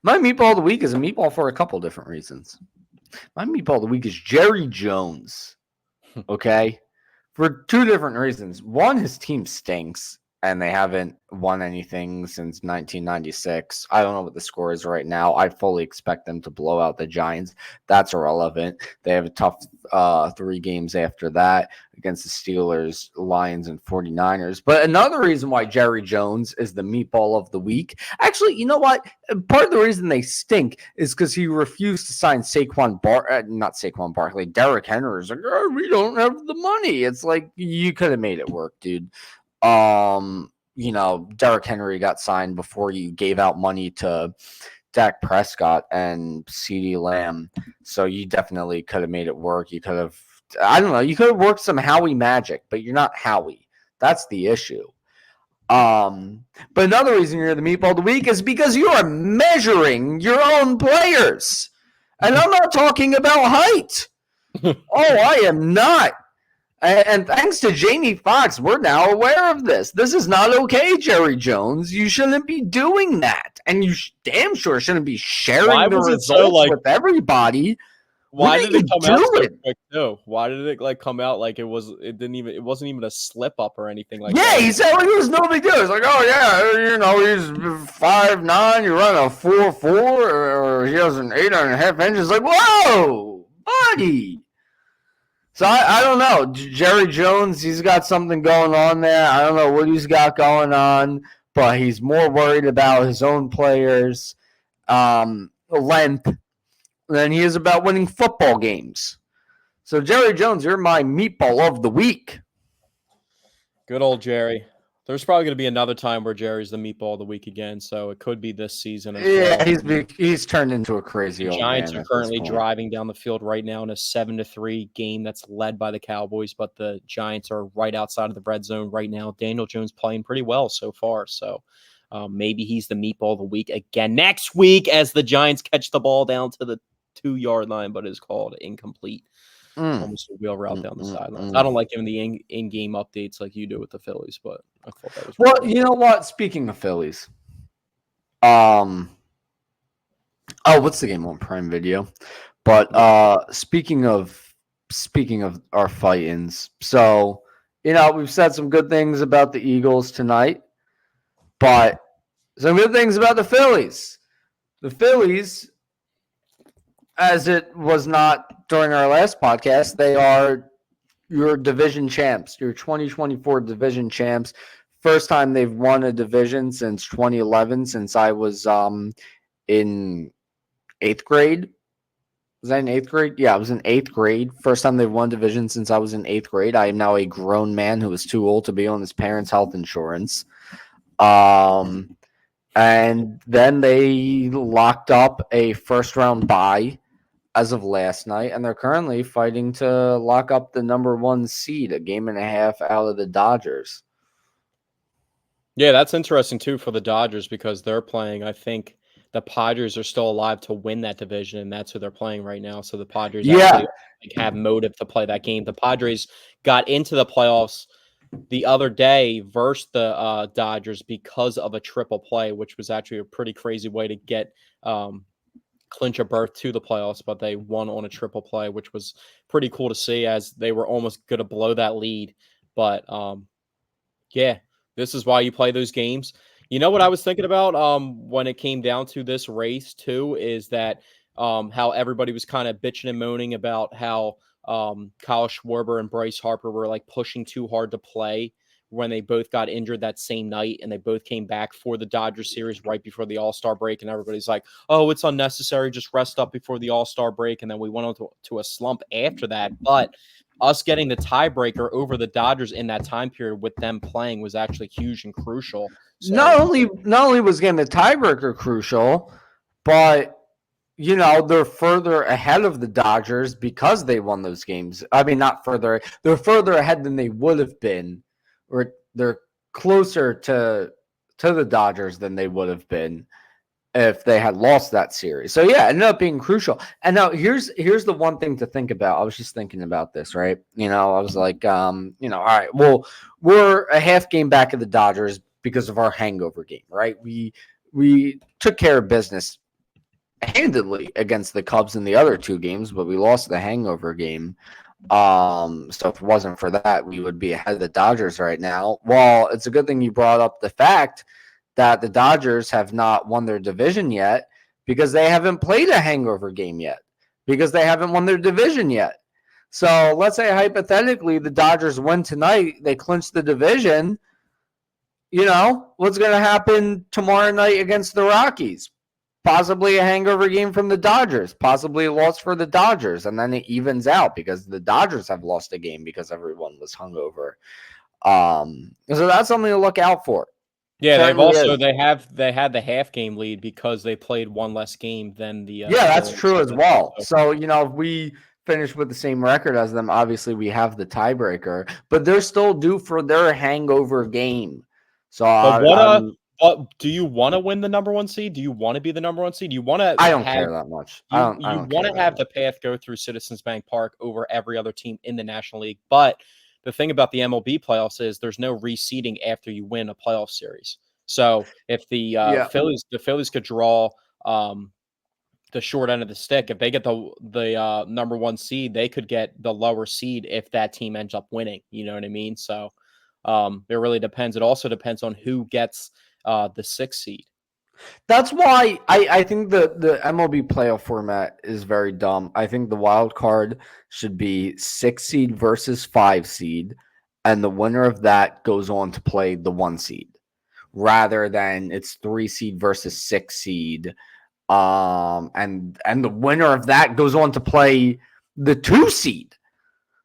My meatball of the week is a meatball for a couple different reasons. My meatball of the week is Jerry Jones. Okay? For 2 different reasons. One, his team stinks and they haven't won anything since 1996. I don't know what the score is right now. I fully expect them to blow out the Giants. That's irrelevant. They have a tough 3 games after that against the Steelers, Lions, and 49ers. But another reason why Jerry Jones is the meatball of the week, actually, you know what? Part of the reason they stink is because he refused to sign not Saquon Barkley, Derrick Henry. Is like, oh, we don't have the money. It's like, you could have made it work, dude. Derrick Henry got signed before you gave out money to Dak Prescott and CeeDee Lamb. So you definitely could have made it work. You could have, I don't know, you could have worked some Howie magic, but you're not Howie. That's the issue. But another reason you're the Meatball of the Week is because you are measuring your own players. And I'm not talking about height. I am not. And thanks to Jamie Foxx, we're now aware of this. This is not okay, Jerry Jones. You shouldn't be doing that. And you damn sure shouldn't be sharing the results with everybody. Why did it come out so quick too? Why did it come out like it wasn't even a slip up or anything like that? Yeah, he said it was no big deal. It's like, oh yeah, he's 5'9", you run a 4.4, or he has an 8.5 inches. Like, whoa, buddy. So I don't know. Jerry Jones, he's got something going on there. I don't know what he's got going on, but he's more worried about his own players' length than he is about winning football games. So, Jerry Jones, you're my Meatball of the Week. Good old Jerry. There's probably going to be another time where Jerry's the Meatball of the Week again, so it could be this season as well. Yeah, he's turned into a crazy old man. The Giants are currently driving down the field right now in a 7-3 game that's led by the Cowboys, but the Giants are right outside of the red zone right now. Daniel Jones playing pretty well so far, so maybe he's the Meatball of the Week again next week as the Giants catch the ball down to the 2-yard line, but is called incomplete. Almost a wheel route down the sidelines. I don't like giving the in-game updates like you do with the Phillies, but I thought that was well. Cool. You know what? Speaking of Phillies, what's the game on Prime Video? But speaking of our fight-ins, so we've said some good things about the Eagles tonight, but some good things about the Phillies. The Phillies, as it was not during our last podcast, they are your division champs, your 2024 division champs. First time they've won a division since 2011, since I was in 8th grade. Was I in 8th grade? Yeah, I was in 8th grade. First time they've won division since I was in 8th grade. I am now a grown man who is too old to be on his parents' health insurance. And then they locked up a first-round bye as of last night, and they're currently fighting to lock up the number 1 seed, a game and a half out of the Dodgers. Yeah, that's interesting too for the Dodgers because they're playing. I think the Padres are still alive to win that division, and that's who they're playing right now. So the Padres actually have motive to play that game. The Padres got into the playoffs the other day versus the Dodgers because of a triple play, which was actually a pretty crazy way to get clinch a berth to the playoffs, but they won on a triple play, which was pretty cool to see as they were almost going to blow that lead. But yeah, this is why you play those games. You know what I was thinking about when it came down to this race too, is that how everybody was kind of bitching and moaning about how Kyle Schwarber and Bryce Harper were like pushing too hard to play when they both got injured that same night and they both came back for the Dodgers series right before the All-Star break. And everybody's like, oh, it's unnecessary. Just rest up before the All-Star break. And then we went on to a slump after that. But us getting the tiebreaker over the Dodgers in that time period with them playing was actually huge and crucial. So, not only was getting the tiebreaker crucial, but they're further ahead of the Dodgers because they won those games. I mean, not further. They're further ahead than they would have been, or they're closer to the Dodgers than they would have been if they had lost that series. So yeah, it ended up being crucial. And now here's the one thing to think about. I was just thinking about this, right? I was like, all right, well, we're a half game back of the Dodgers because of our hangover game, right? We took care of business handedly against the Cubs in the other 2 games, but we lost the hangover game. So if it wasn't for that, we would be ahead of the Dodgers right now. Well, it's a good thing you brought up the fact that the Dodgers have not won their division yet because they haven't played a hangover game yet, because they haven't won their division yet. So let's say hypothetically the Dodgers win tonight, they clinch the division. What's going to happen tomorrow night against the Rockies? Possibly a hangover game from the Dodgers, possibly a loss for the Dodgers, and then it evens out because the Dodgers have lost a game because everyone was hungover. So that's something to look out for. Yeah, they had the half game lead because they played one less game than the. That's true as well. So if we finish with the same record as them, obviously we have the tiebreaker, but they're still due for their hangover game. So But I'm what do you want to win the number 1 seed? Do you want to be the number 1 seed? Do you want to I don't have care that much. I you don't want care to that have much. the path go through Citizens Bank Park over every other team in the National League? But the thing about the MLB playoffs is there's no reseeding after you win a playoff series. So if the Yeah. Phillies could draw the short end of the stick, if they get the number 1 seed, they could get the lower seed if that team ends up winning. You know what I mean? So it really depends. It also depends on who gets the 6th seed. That's why I think the MLB playoff format is very dumb. I think the wild card should be 6 seed versus 5 seed, and the winner of that goes on to play the 1 seed, rather than it's 3 seed versus 6 seed. And the winner of that goes on to play the 2 seed.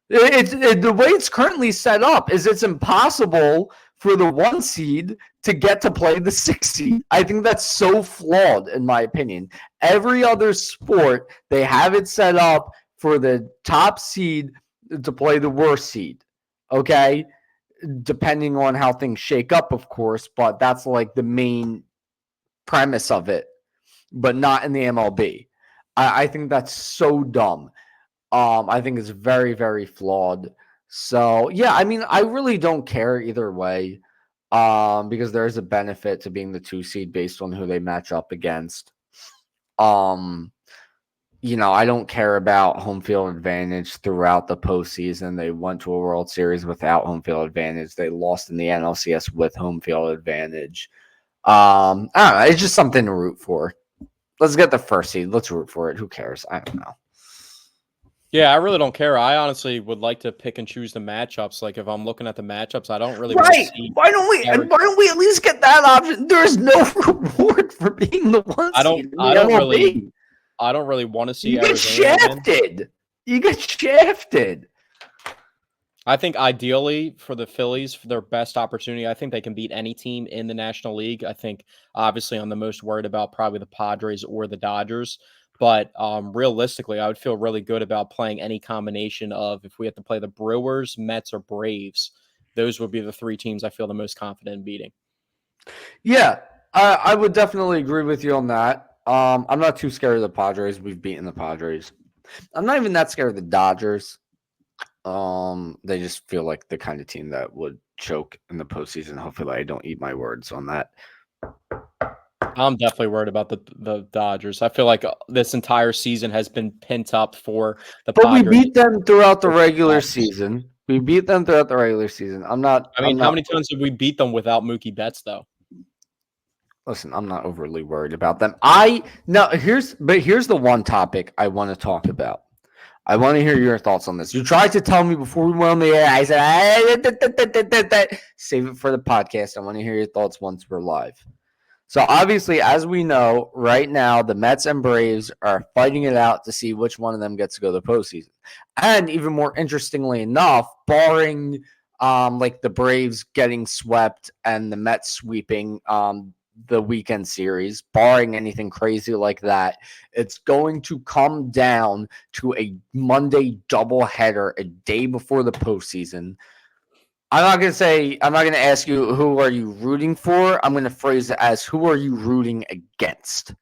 The way it's currently set up is it's impossible for the 1 seed to get to play the 6 seed. I think that's so flawed, in my opinion. Every other sport, they have it set up for the top seed to play the worst seed. Okay, depending on how things shake up, of course, but that's like the main premise of it. But not in the MLB. I think that's so dumb. I think it's very, very flawed. So yeah, I mean, I really don't care either way. Because there is a benefit to being the 2 seed based on who they match up against. Um, I don't care about home field advantage throughout the postseason. They went to a World Series without home field advantage. They lost in the NLCS with home field advantage. I don't know. It's just something to root for. Let's get the 1st seed. Let's root for it. Who cares? I don't know. Yeah, I really don't care. I honestly would like to pick and choose the matchups. Like if I'm looking at the matchups, I don't really want to Right. see. Why don't we at least get that option? There's no reward for being the 1 seed in the MLB. I don't really want to see You get Arizona win. shafted. You get shafted. I think ideally for the Phillies, for their best opportunity, I think they can beat any team in the National League. I think obviously I'm the most worried about probably the Padres or the Dodgers. But realistically, I would feel really good about playing any combination of if we have to play the Brewers, Mets, or Braves. Those would be the 3 teams I feel the most confident in beating. Yeah, I would definitely agree with you on that. I'm not too scared of the Padres. We've beaten the Padres. I'm not even that scared of the Dodgers. They just feel like the kind of team that would choke in the postseason. Hopefully, I don't eat my words on that. I'm definitely worried about the Dodgers. I feel like this entire season has been pent up for the But we Padres. beat them throughout the regular season. We beat them throughout the regular season. I'm not. I mean, how many times did we beat them without Mookie Betts, though? Listen, I'm not overly worried about them. Here's the one topic I want to talk about. I want to hear your thoughts on this. You tried to tell me before we went on the air. I said, save it for the podcast. I want to hear your thoughts once we're live. So obviously, as we know, right now, the Mets and Braves are fighting it out to see which one of them gets to go to the postseason. And even more interestingly enough, barring like the Braves getting swept and the Mets sweeping the weekend series, barring anything crazy like that, it's going to come down to a Monday doubleheader a day before the postseason. I'm not going to ask you who are you rooting for. I'm going to phrase it as who are you rooting against?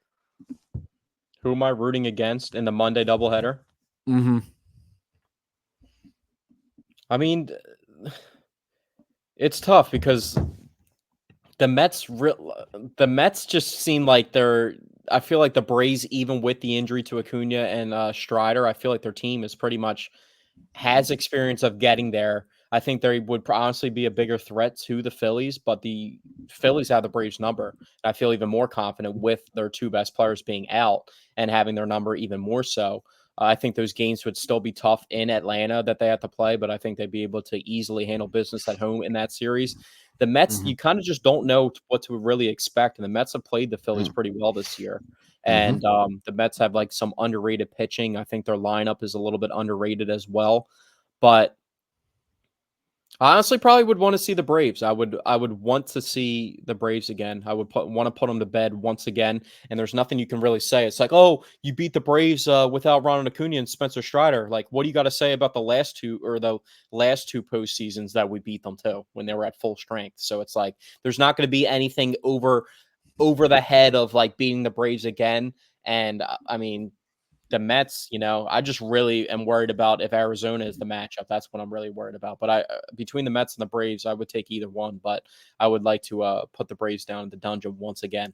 Who am I rooting against in the Monday doubleheader? Mm-hmm. I mean, it's tough because the Mets just seem like I feel like the Braves, even with the injury to Acuna and Strider, I feel like their team is pretty much has experience of getting there. I think they would honestly be a bigger threat to the Phillies, but the Phillies have the Braves number. I feel even more confident with their 2 best players being out and having their number even more so. I think those games would still be tough in Atlanta that they have to play, but I think they'd be able to easily handle business at home in that series. The Mets, you kind of just don't know what to really expect. And the Mets have played the Phillies pretty well this year. And the Mets have like some underrated pitching. I think their lineup is a little bit underrated as well. But I honestly probably would want to see the Braves. I would want to see the Braves again. I would want to put them to bed once again. And there's nothing you can really say. It's like, oh, you beat the Braves without Ronald Acuna and Spencer Strider. Like, what do you got to say about the last two postseasons that we beat them to when they were at full strength? So it's like there's not going to be anything over the head of like beating the Braves again. And I mean, the Mets, I just really am worried about if Arizona is the matchup. That's what I'm really worried about. But between the Mets and the Braves, I would take either one. But I would like to put the Braves down in the dungeon once again.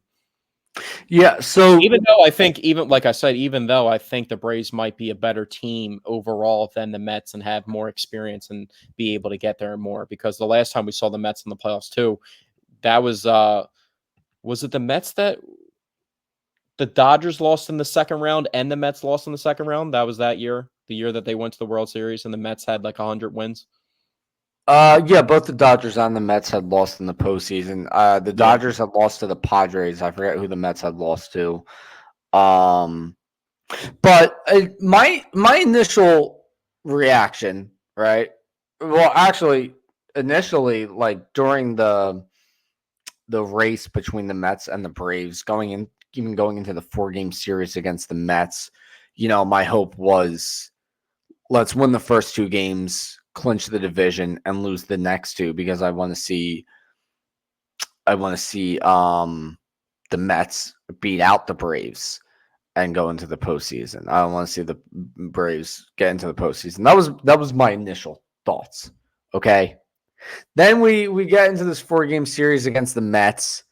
Yeah. So Even though I think, like I said, even though I think the Braves might be a better team overall than the Mets and have more experience and be able to get there more, because the last time we saw the Mets in the playoffs too, that was it the Mets that the Dodgers lost in the second round and the Mets lost in the second round? That was that year, the year that they went to the World Series and the Mets had like 100 wins. yeah, both the Dodgers and the Mets had lost in the postseason. The Yeah. Dodgers had lost to the Padres. I forget who the Mets had lost to. Um, but my initial reaction, right? Well, actually, initially, like during the race between the Mets and the Braves, even going into the 4-game series against the Mets, my hope was let's win the first 2 games, clinch the division, and lose the next 2 because I want to see the Mets beat out the Braves and go into the postseason. I don't want to see the Braves get into the postseason. That was my initial thoughts. Okay. Then we get into this 4-game series against the Mets.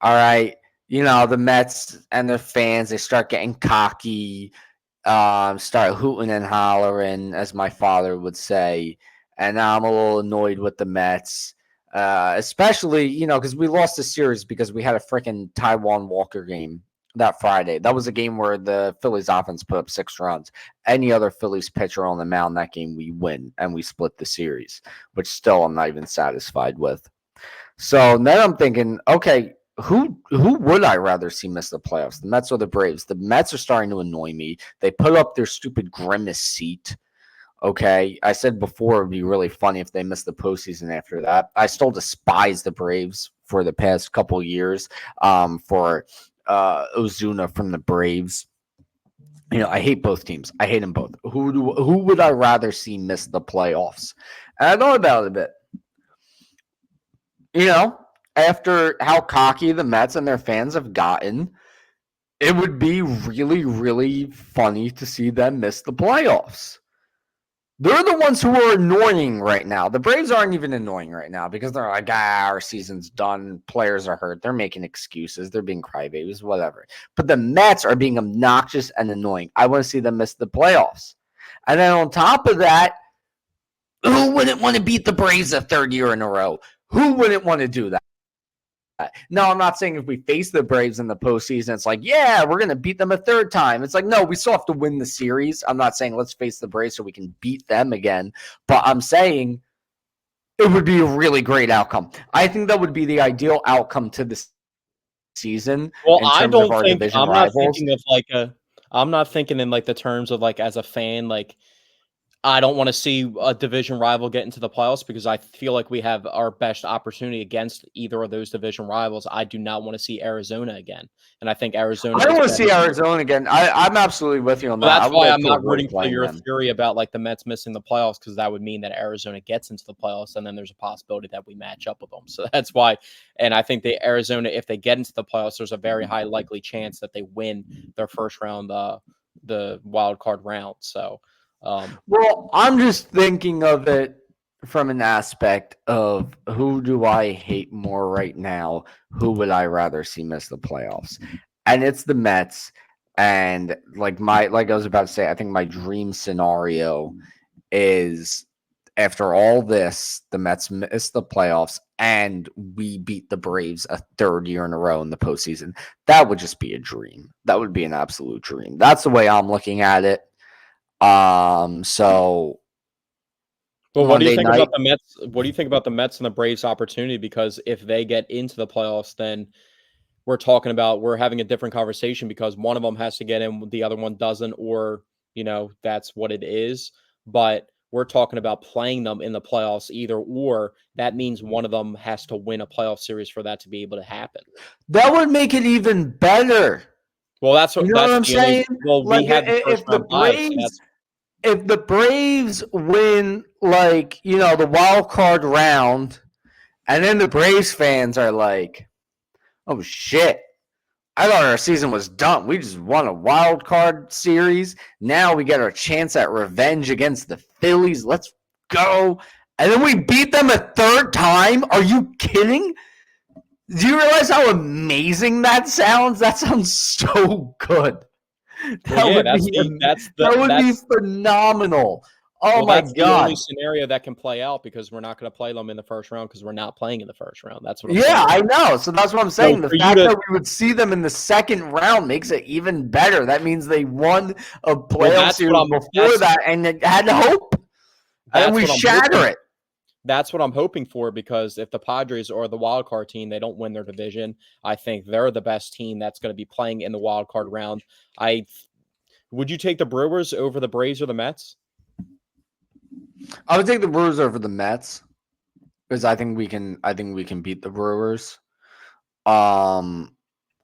All right. The Mets and their fans, they start getting cocky, start hooting and hollering, as my father would say. And now I'm a little annoyed with the Mets, especially, because we lost the series because we had a freaking Taiwan Walker game that Friday. That was a game where the Phillies offense put up 6 runs. Any other Phillies pitcher on the mound that game, we win, and we split the series, which still I'm not even satisfied with. So then I'm thinking, okay, who would I rather see miss the playoffs? The Mets or the Braves? The Mets are starting to annoy me. They put up their stupid grimace seat. Okay. I said before it'd be really funny if they missed the postseason after that. I still despise the Braves for the past couple years, for Ozuna from the Braves. I hate both teams. I hate them both. Who would I rather see miss the playoffs? And I thought about it a bit. You know, after how cocky the Mets and their fans have gotten, it would be really, really funny to see them miss the playoffs. They're the ones who are annoying right now. The Braves aren't even annoying right now because they're like, our season's done. Players are hurt. They're making excuses. They're being crybabies, whatever. But the Mets are being obnoxious and annoying. I want to see them miss the playoffs. And then on top of that, who wouldn't want to beat the Braves a 3rd year in a row? Who wouldn't want to do that? No, I'm not saying if we face the Braves in the postseason, it's like, yeah, we're going to beat them a 3rd time. It's like, no, we still have to win the series. I'm not saying let's face the Braves so we can beat them again, but I'm saying it would be a really great outcome. I think that would be the ideal outcome to the season Well, in terms of our division rivals. I'm not thinking in like the terms of like as a fan, like I don't want to see a division rival get into the playoffs because I feel like we have our best opportunity against either of those division rivals. I do not want to see Arizona again. And I think Arizona I don't is want to better. see Arizona again. I'm absolutely with you on So that. I that's would why like I'm to not avoid rooting for playing your them. theory about like the Mets missing the playoffs because that would mean that Arizona gets into the playoffs and then there's a possibility that we match up with them. So that's why. And I think the Arizona, if they get into the playoffs, there's a very high likely chance that they win their first round, the wild card round. So, Well, I'm just thinking of it from an aspect of who do I hate more right now? Who would I rather see miss the playoffs? And it's the Mets. And like I was about to say, I think my dream scenario is after all this, the Mets miss the playoffs and we beat the Braves a 3rd year in a row in the postseason. That would just be a dream. That would be an absolute dream. That's the way I'm looking at it. So but what do you Monday think about night, the Mets? What do you think about the Mets and the Braves opportunity? Because if they get into the playoffs, then we're having a different conversation because one of them has to get in, the other one doesn't, or that's what it is. But We're talking about playing them in the playoffs either or. That means one of them has to win a playoff series for that to be able to happen. That would make it even better. Well, that's what I'm saying. We have the first round bye, so that's if the Braves win, like, the wild card round, and then the Braves fans are like, oh shit, I thought our season was done. We just won a wild card series. Now we get our chance at revenge against the Phillies. Let's go. And then we beat them a third time. Are you kidding? Do you realize how amazing that sounds? That sounds so good. That would be phenomenal. Oh my God. That's the only scenario that can play out because we're not going to play them in the first round because we're not playing in the first round. That's what I'm saying. I know. So that's what I'm saying. The fact that we would see them in the second round makes it even better. That means they won a playoff series before that and it had hope. And we shatter it. That's what I'm hoping for, because if the Padres are the wild card team, they don't win their division. I think they're the best team that's going to be playing in the wild card round. Would you take the Brewers over the Braves or the Mets? I would take the Brewers over the Mets because I think we can beat the Brewers. I'm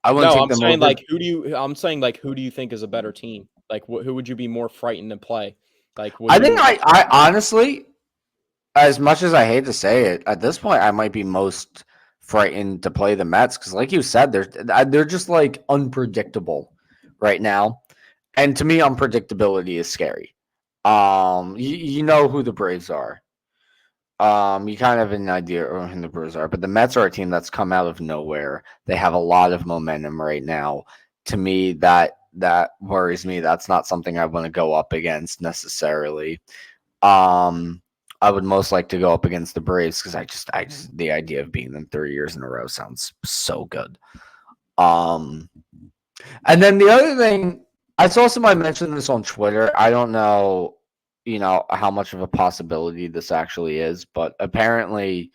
saying who do you think is a better team? Like who would you be more frightened to play? Like I honestly, as much as I hate to say it, at this point I might be most frightened to play the Mets because, like you said, they're just like unpredictable right now, and to me, unpredictability is scary. You know who the Braves are. You kind of have an idea of who the Brewers are, but the Mets are a team that's come out of nowhere. They have a lot of momentum right now. To me, that worries me. That's not something I want to go up against necessarily. I would most like to go up against the Braves because I just the idea of beating them 3 years in a row sounds so good. And then the other thing, I saw somebody mention this on Twitter. I don't know, how much of a possibility this actually is, but apparently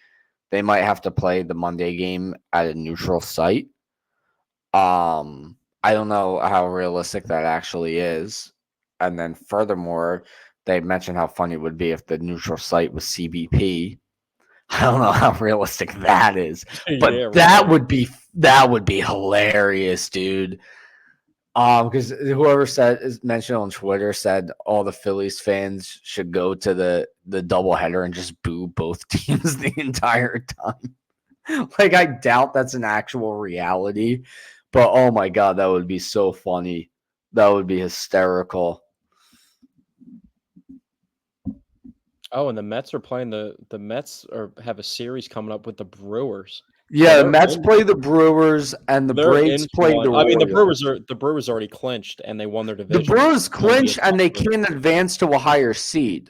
they might have to play the Monday game at a neutral site. I don't know how realistic that actually is. And then furthermore, they mentioned how funny it would be if the neutral site was CBP. I don't know how realistic that is, but that would be hilarious, dude. Because whoever mentioned on Twitter said all the Phillies fans should go to the doubleheader and just boo both teams the entire time. Like, I doubt that's an actual reality, but oh my God, that would be so funny. That would be hysterical. Oh, and the Mets are playing the Mets have a series coming up with the Brewers. Yeah, the Mets play the Brewers and the Braves play the Royals. I mean, the Brewers already clinched and they won their division. The Brewers clinched and they can't advance to a higher seed.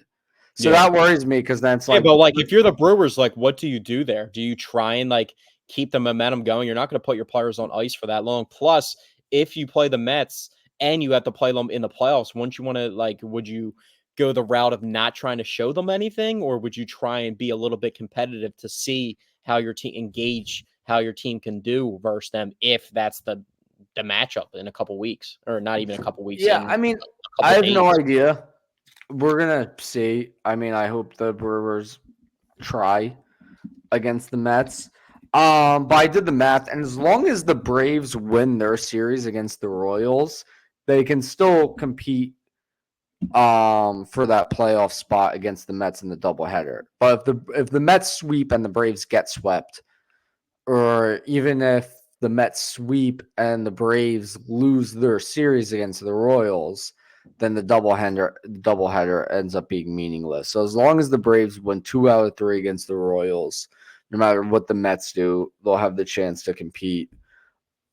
So that worries me because that's like. Yeah, but like if you're the Brewers, like what do you do there? Do you try and like keep the momentum going? You're not going to put your players on ice for that long. Plus, if you play the Mets and you have to play them in the playoffs, wouldn't you want to would you go the route of not trying to show them anything, or would you try and be a little bit competitive to see how your team how your team can do versus them if that's the matchup in a couple weeks, or not even a couple weeks? Yeah, I mean, I have no idea. We're gonna see. I mean, I hope the Brewers try against the Mets. But I did the math, and as long as the Braves win their series against the Royals, they can still compete for that playoff spot against the Mets in the doubleheader. But if the Mets sweep and the Braves get swept, or even if the Mets sweep and the Braves lose their series against the Royals, then the doubleheader ends up being meaningless. So as long as the Braves win 2 out of 3 against the Royals, no matter what the Mets do, they'll have the chance to compete.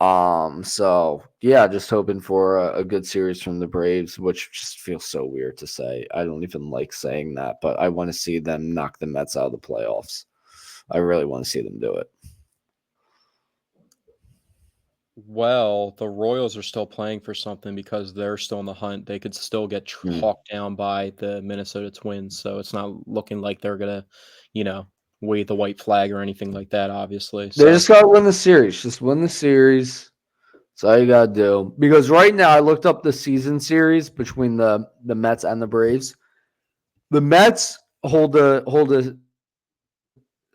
So yeah, just hoping for a good series from the Braves, which just feels so weird to say. I don't even like saying that, but I want to see them knock the Mets out of the playoffs. I really want to see them do it. Well, the Royals are still playing for something because they're still in the hunt. They could still get hawked down by the Minnesota Twins, so it's not looking like they're gonna, wave the white flag or anything like that, obviously. They just got to win the series. Just win the series. That's all you got to do. Because right now, I looked up the season series between the Mets and the Braves. the Mets hold a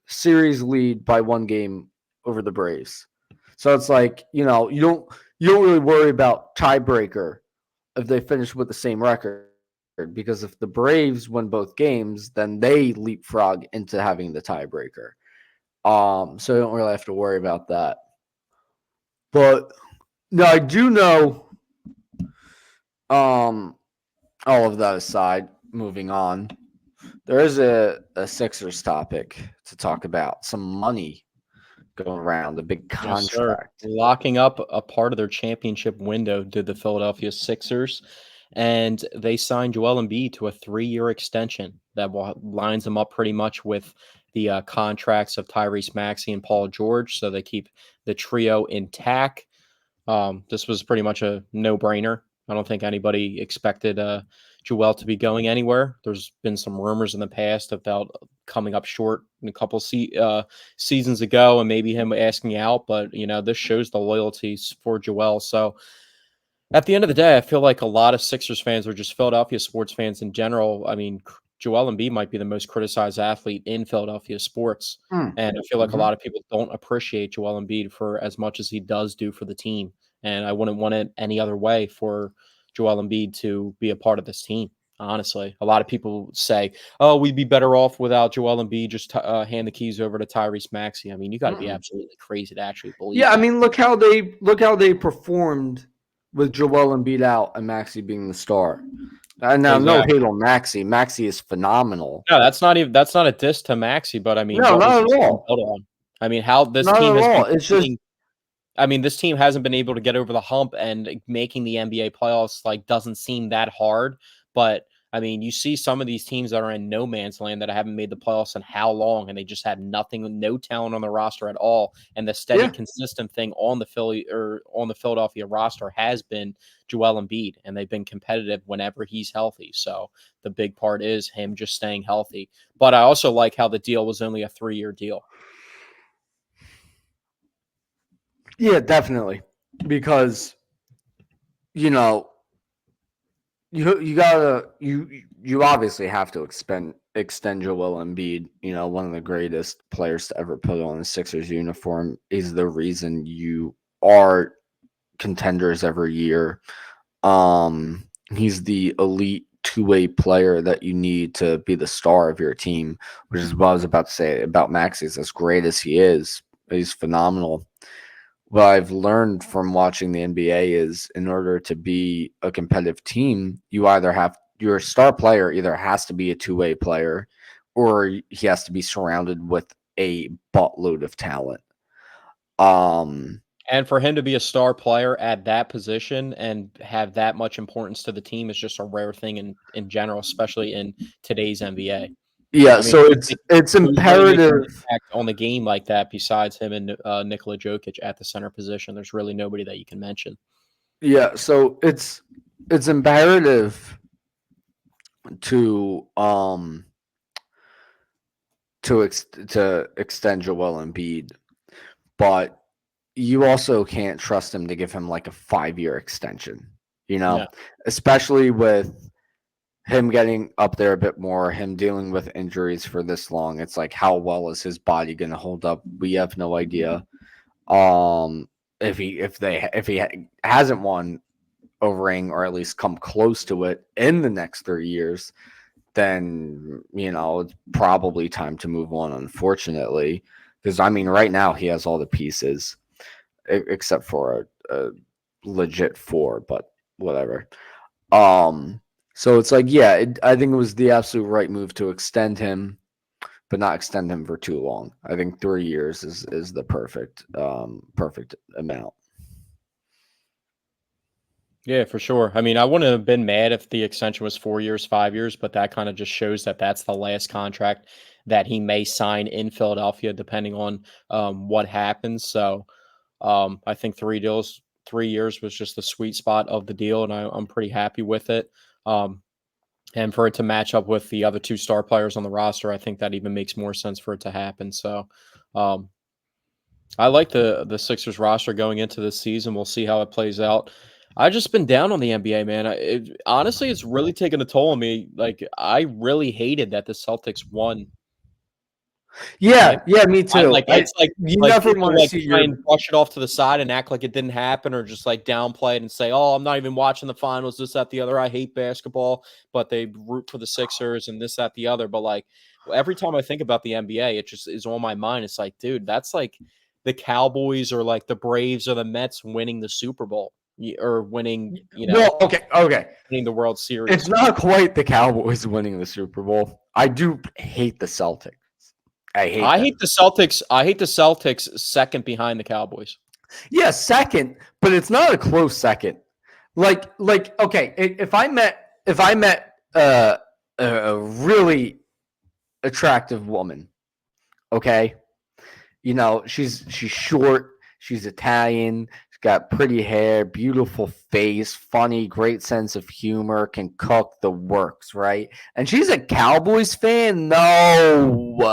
series lead by one game over the Braves. So it's like, you don't really worry about tiebreaker if they finish with the same record, because if the Braves win both games, then they leapfrog into having the tiebreaker. So you don't really have to worry about that. But no, I do know. Um, all of that aside, moving on, there is a Sixers topic to talk about. Some money going around, a big Yes, sir. contract. Locking up a part of their championship window did the Philadelphia Sixers, and they signed Joel Embiid to a 3-year extension that lines them up pretty much with the contracts of Tyrese Maxey and Paul George, so they keep the trio intact. This was pretty much a no-brainer. I don't think anybody expected Joel to be going anywhere. There's been some rumors in the past about coming up short in a couple seasons ago, and maybe him asking out. But this shows the loyalties for Joel. So at the end of the day, I feel like a lot of Sixers fans or just Philadelphia sports fans in general. I mean, Joel Embiid might be the most criticized athlete in Philadelphia sports. And I feel like a lot of people don't appreciate Joel Embiid for as much as he does do for the team. And I wouldn't want it any other way for Joel Embiid to be a part of this team. Honestly, a lot of people say, "Oh, we'd be better off without Joel Embiid. Just hand the keys over to Tyrese Maxey." I mean, you got to be absolutely crazy to actually believe Yeah, I that. mean, look how they performed with Joel Embiid out and Maxey being the star. Now, no Exactly. hate on Maxey. Maxey is phenomenal. No, that's not a diss to Maxey, but I mean, No, what was not this at team all. built on? I mean, how this Not team at has been all. It's just competing. I mean, this team hasn't been able to get over the hump, and making the NBA playoffs doesn't seem that hard. But I mean, you see some of these teams that are in no man's land that haven't made the playoffs in how long, and they just have nothing, no talent on the roster at all. And the steady, yeah. consistent thing on the Philadelphia roster has been Joel Embiid, and they've been competitive whenever he's healthy. So the big part is him just staying healthy. But I also like how the deal was only a 3-year deal. Yeah, definitely. Because you know you obviously have to extend Joel Embiid. One of the greatest players to ever put on a Sixers uniform. Is the reason you are contenders every year. He's the elite two-way player that you need to be the star of your team, which is what I was about to say about Maxey. As great as he is, he's phenomenal. What I've learned from watching the NBA is, in order to be a competitive team, your star player either has to be a two-way player, or he has to be surrounded with a buttload of talent. Um, And for him to be a star player at that position and have that much importance to the team is just a rare thing in general, especially in today's NBA. yeah, I mean, so it's who's really making an imperative. impact on the game like that besides him and Nikola Jokic at the center position? There's really nobody that you can mention. Yeah, so it's imperative to to extend Joel Embiid, but you also can't trust him to give him like a 5-year extension. You know, No. especially with him getting up there a bit more, him dealing with injuries for this long. It's like, how well is his body going to hold up? We have no idea. Um, if he hasn't won a ring, or at least come close to it in the next 3 years, then it's probably time to move on, unfortunately. Because I mean, right now he has all the pieces except for a legit four, but whatever. So it's like, yeah, I think it was the absolute right move to extend him, but not extend him for too long. I think 3 years is the perfect amount. Yeah, for sure. I mean, I wouldn't have been mad if the extension was 4 years, 5 years, but that kind of just shows that that's the last contract that he may sign in Philadelphia, depending on what happens. So I think 3 years was just the sweet spot of the deal, and I'm pretty happy with it. Um, and for it to match up with the other two star players on the roster, I think that even makes more sense for it to happen. So I like the Sixers roster going into this season. We'll see how it plays out. I just been down on the NBA, man. Honestly, it's really taken a toll on me. Like, I really hated that the Celtics won the Yeah, championship. yeah, me too. It's You like never people want to like see try your and brush it off to the side and act like it didn't happen, or just like downplay it and say, "Oh, I'm not even watching the finals. This, that, the other. I hate basketball," but they root for the Sixers and this, that, the other. But like every time I think about the NBA, it just is on my mind. It's like, dude, that's like the Cowboys or like the Braves or the Mets winning the Super Bowl or winning, no. Okay. winning the World It's Series. not quite the Cowboys winning the Super Bowl. I do hate the Celtics. I hate I them. hate the Celtics. I hate the Celtics second behind the Cowboys. Yeah, second, but it's not a close second. Okay, if I met a really attractive woman, okay, she's short, she's Italian, she's got pretty hair, beautiful face, funny, great sense of humor, can cook the works, right? And she's a Cowboys fan? No,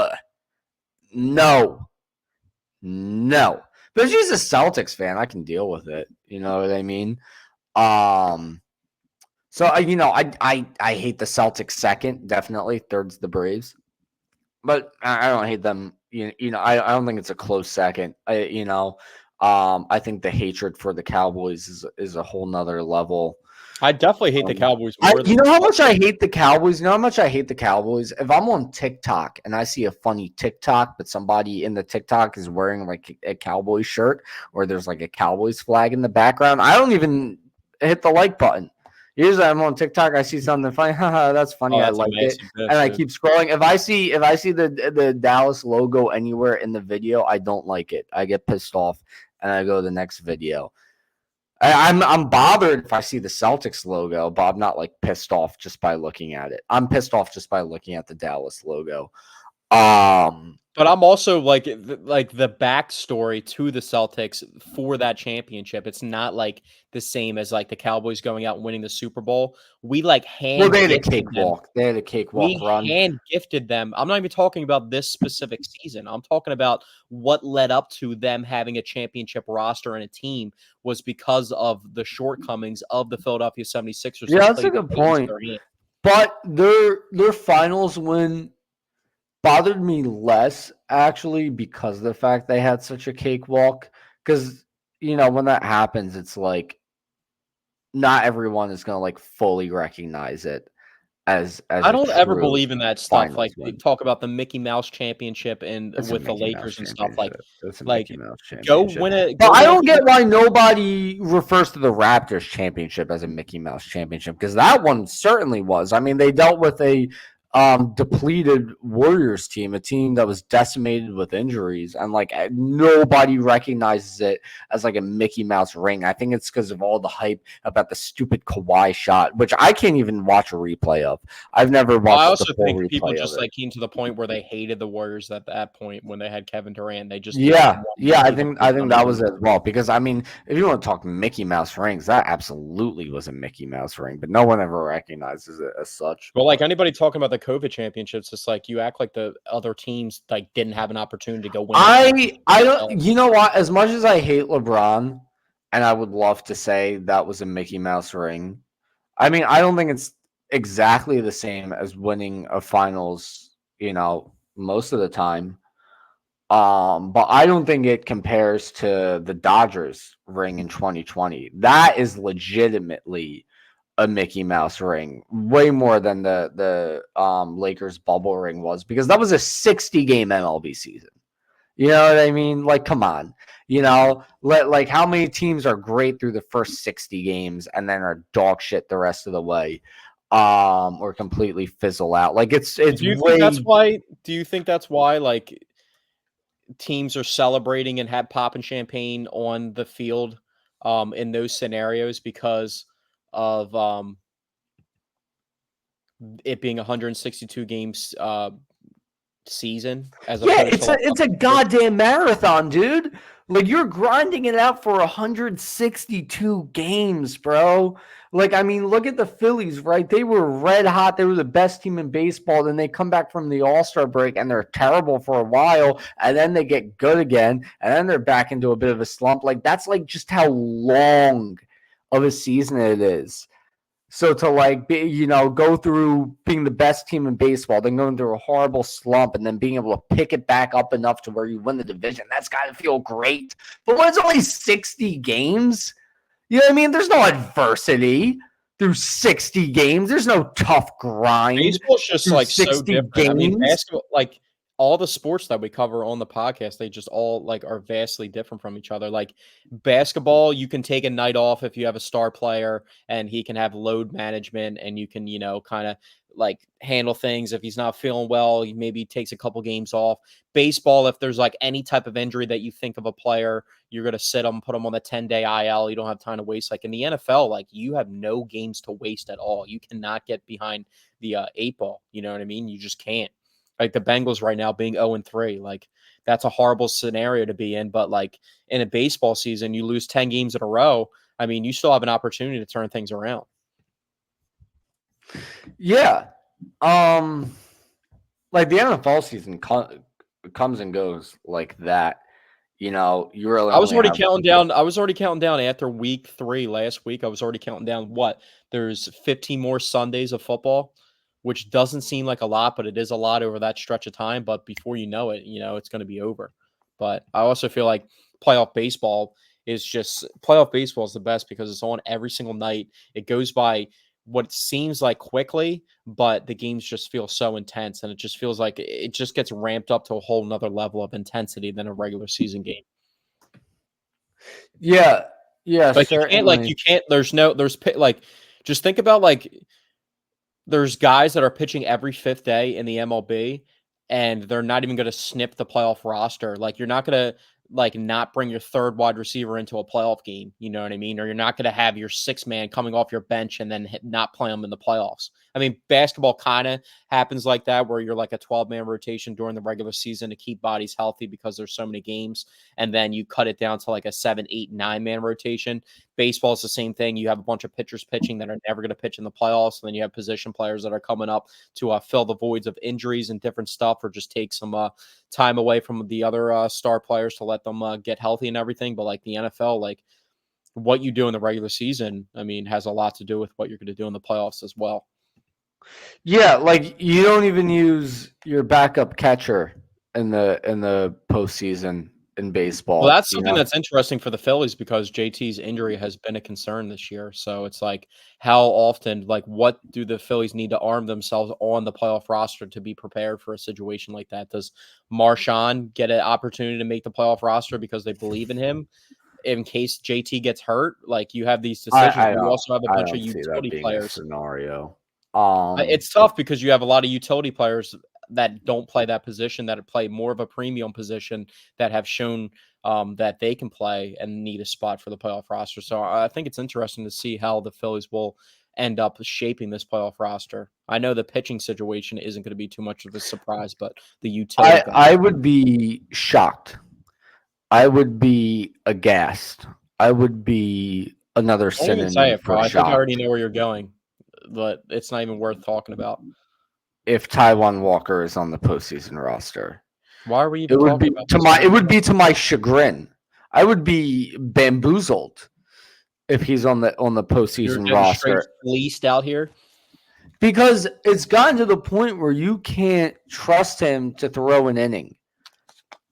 no. But if she's a Celtics fan, I can deal with it. You know what I mean? Um, so I hate the Celtics second, definitely. Third's the Braves, but I don't hate them. I don't think it's a close second. I think the hatred for the Cowboys is a whole nother level. I definitely hate the Cowboys I, more you than the know how much Celtics. I hate the Cowboys. You know how much I hate the Cowboys. If I'm on TikTok and I see a funny TikTok, but somebody in the TikTok is wearing like a Cowboys shirt, or there's like a Cowboys flag in the background, I don't even hit the like button. Usually, I'm on TikTok. I see something funny. Haha, that's funny. Oh, I that's a like it, massive and diss, I dude. keep scrolling. If I see the Dallas logo anywhere in the video, I don't like it. I get pissed off, and I go to the next video. I'm bothered if I see the Celtics logo, but I'm not like pissed off just by looking at it. I'm pissed off just by looking at the Dallas logo. Um, But I'm also like the backstory to the Celtics for that championship. It's not like the same as like the Cowboys going out and winning the Super Bowl. We like well, hand they had a gifted them. cakewalk. They had a cakewalk We run. hand gifted them. I'm not even talking about this specific season. I'm talking about what led up to them having a championship roster and a team was because of the shortcomings of the Philadelphia 76ers Yeah, that that's a played good right into point. their hand. But their finals win bothered me less actually because of the fact they had such a cakewalk. Because when that happens, it's like not everyone is gonna like fully recognize it as I a don't ever true believe in that stuff. Like finals they win. talk about the Mickey Mouse championship and It's a with the Mickey Mouse Lakers and stuff championship. It's a like Mickey Mouse championship. But go I win a don't get why nobody refers to the Raptors championship as a Mickey Mouse championship because that one certainly was. I mean, they dealt with a depleted Warriors team, a team that was decimated with injuries, and like nobody recognizes it as like a Mickey Mouse ring. I think it's because of all the hype about the stupid Kawhi shot, which I can't even watch a replay of. I've never Well, I watched the also full think people replay of just it. like came to the point where they hated the Warriors at that point when they had Kevin Durant. They just didn't Yeah, want to yeah, I see the think I first think time they that do was it as well. Because I mean, if you want to talk Mickey Mouse rings, that absolutely was a Mickey Mouse ring, but no one ever recognizes it as such. Well, like anybody talking about the COVID championships, it's like you act like the other teams like didn't have an opportunity to go win the championship I don't. themselves. You know what? As much as I hate LeBron, and I would love to say that was a Mickey Mouse ring. I mean, I don't think it's exactly the same as winning a finals. Most of the time. But I don't think it compares to the Dodgers ring in 2020. That is legitimately a Mickey Mouse ring, way more than the Lakers bubble ring was, because that was a 60 game MLB season. You know what I mean? Like, come on. Like how many teams are great through the first 60 games and then are dog shit the rest of the way, or completely fizzle out. Like it's way. Do you think that's why like teams are celebrating and have popping champagne on the field in those scenarios because of it being 162 games season as Yeah, opposed to it's a like it's a goddamn marathon, dude. Like you're grinding it out for 162 games, bro. Like I mean, look at the Phillies, right? They were red hot. They were the best team in baseball. Then they come back from the All-Star break and they're terrible for a while, and then they get good again, and then they're back into a bit of a slump. Like that's like just how long of a season it is. So to like be, go through being the best team in baseball, then going through a horrible slump, and then being able to pick it back up enough to where you win the division, that's got to feel great. But when it's only 60 games, you know what I mean? There's no adversity through 60 games. There's no tough grind Baseball's just through like so 60 different. games. I mean, basketball, like all the sports that we cover on the podcast, they just all like are vastly different from each other. Like basketball, you can take a night off if you have a star player and he can have load management and you can, kind of like handle things. If he's not feeling well, he maybe takes a couple games off. Baseball, if there's like any type of injury that you think of a player, you're going to sit them, put them on the 10-day IL. You don't have time to waste. Like in the NFL, like you have no games to waste at all. You cannot get behind the 8 ball. You know what I mean? You just can't. Like the Bengals right now being 0-3, like that's a horrible scenario to be in. But like in a baseball season, you lose 10 games in a row. I mean, you still have an opportunity to turn things around. Yeah. Like the NFL season comes and goes like that. You really. I was already counting down. I was already counting down after week 3 last week. I was already counting down there's 15 more Sundays of football, which doesn't seem like a lot, but it is a lot over that stretch of time. But before you know it, it's going to be over. But I also feel like playoff baseball is the best because it's on every single night. It goes by what seems like quickly, but the games just feel so intense, and it just feels like it just gets ramped up to a whole nother level of intensity than a regular season game. Yeah. Like Certainly. just think about like there's guys that are pitching every 5th day in the MLB and they're not even going to snip the playoff roster. Like you're not going to like not bring your 3rd wide receiver into a playoff game. You know what I mean? Or you're not going to have your 6th man coming off your bench and then not play them in the playoffs. I mean, basketball kind of happens like that where you're like a 12-man rotation during the regular season to keep bodies healthy because there's so many games. And then you cut it down to like a 7, 8, 9-man rotation. Baseball is the same thing. You have a bunch of pitchers pitching that are never going to pitch in the playoffs. And then you have position players that are coming up to fill the voids of injuries and different stuff or just take some time away from the other star players to let them get healthy and everything. But like the NFL, like what you do in the regular season, I mean, has a lot to do with what you're going to do in the playoffs as well. Yeah, like you don't even use your backup catcher in the postseason in baseball. Well, that's something that's interesting for the Phillies because JT's injury has been a concern this year. So it's like how often, like what do the Phillies need to arm themselves on the playoff roster to be prepared for a situation like that? Does Marshawn get an opportunity to make the playoff roster because they believe in him in case JT gets hurt? Like you have these decisions. You also have a bunch of utility players. Scenario. It's tough because you have a lot of utility players that don't play that position, that play more of a premium position, that have shown that they can play and need a spot for the playoff roster. So I think it's interesting to see how the Phillies will end up shaping this playoff roster. I know the pitching situation isn't going to be too much of a surprise, but the utility. I would be shocked. I would be aghast. I would be another synonym for I think I already shocked know where you're going, but it's not even worth talking about. if Taijuan Walker is on the postseason roster. Why are we even talking about this? It would be to my chagrin. I would be bamboozled if he's on the postseason roster. Fleeced out here. Because it's gotten to the point where you can't trust him to throw an inning.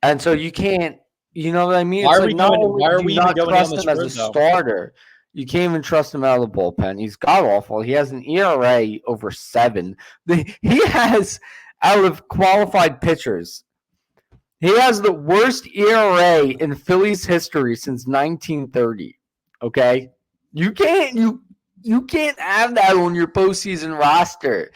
And so you can't, you know what I mean? Why it's are like, why are we even going trust him as a starter. You can't even trust him out of the bullpen. He's god awful. He has an ERA over 7. He has, out of qualified pitchers, he has the worst ERA in Phillies history since 1930. Okay? You can't have that on your postseason roster.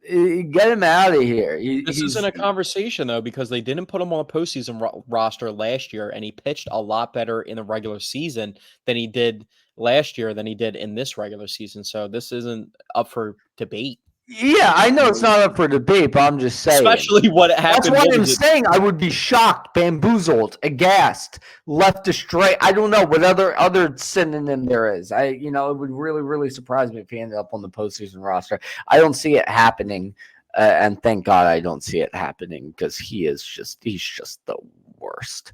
Get him out of here. This isn't a conversation, though, because they didn't put him on a postseason roster last year, and he pitched a lot better in the regular season than he did last year than he did in this regular season. So this isn't up for debate. Yeah, I know it's not up for debate, but I'm just saying. Especially what happened. That's why I'm saying I would be shocked, bamboozled, aghast, left astray. I don't know what other synonym there is. It would really, really surprise me if he ended up on the postseason roster. I don't see it happening, and thank God I don't see it happening because he's just the worst.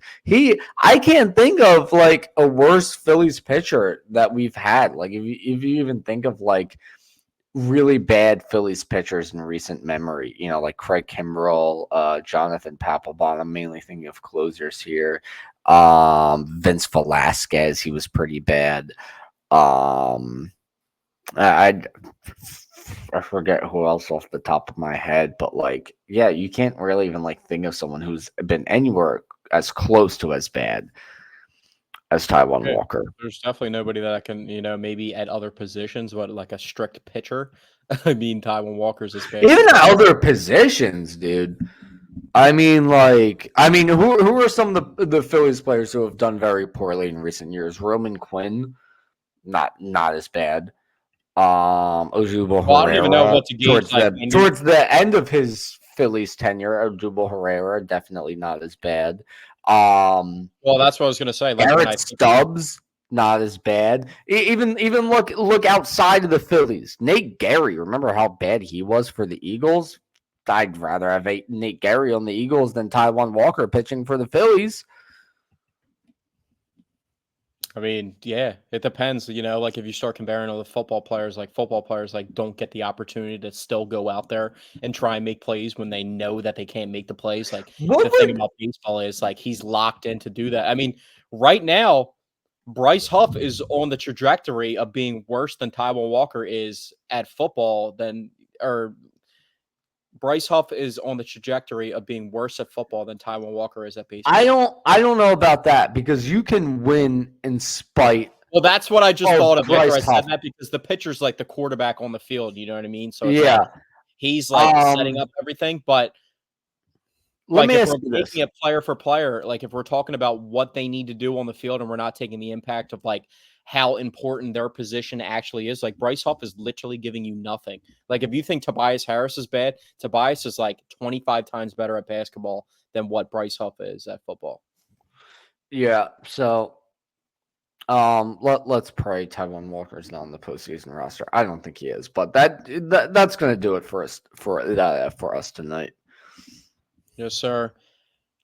I can't think of like a worse Phillies pitcher that we've had. Like if you even think of like really bad Phillies pitchers in recent memory, like Craig Kimbrell, Jonathan Papelbon. I'm mainly thinking of closers here. Vince Velasquez, he was pretty bad. I I forget who else off the top of my head, but like, yeah, you can't really even like think of someone who's been anywhere as close to as bad as Taiwan Yeah, Walker. there's definitely nobody that I can, maybe at other positions, but like a strict pitcher. I mean, Taiwan Walker's as bad as Even it at gets. other positions, dude. Who are some of the Phillies players who have done very poorly in recent years? Roman Quinn, not as bad. Ojulbo Well, I don't even know Herrera what to gauge. Like when you, towards the end of his Phillies tenure, Ojulbo Herrera definitely not as bad. well, that's what I was gonna say. Like when I Garrett think, Stubbs not as bad. Even look outside of the Phillies. Nate Gary, remember how bad he was for the Eagles? I'd rather have Nate Gary on the Eagles than Taiwan Walker pitching for the Phillies. I mean, yeah, it depends. Like if you start comparing all the football players like don't get the opportunity to still go out there and try and make plays when they know that they can't make the plays. Like What the thing would about baseball is like he's locked in to do that. I mean, right now, Bryce Huff is on the trajectory of being worse than Taiwan Walker is at football or Bryce Huff is on the trajectory of being worse at football than Taiwan Walker is at baseball. I don't know about that because you can win in spite Well, that's what I just of thought of after Bryce I said Huff. that because the pitcher's like the quarterback on the field, you know what I mean? So it's like Yeah. he's like setting up everything, but Let like me if ask we're you this. taking it player for player, like if we're talking about what they need to do on the field and we're not taking the impact of like how important their position actually is, like Bryce Huff is literally giving you nothing. Like if you think Tobias Harris is bad, Tobias is like 25 times better at basketball than what Bryce Huff is at football. Yeah. So let's pray Taiwan Walker's not on the postseason roster. I don't think he is, but that's gonna do it for us tonight. Yes, sir.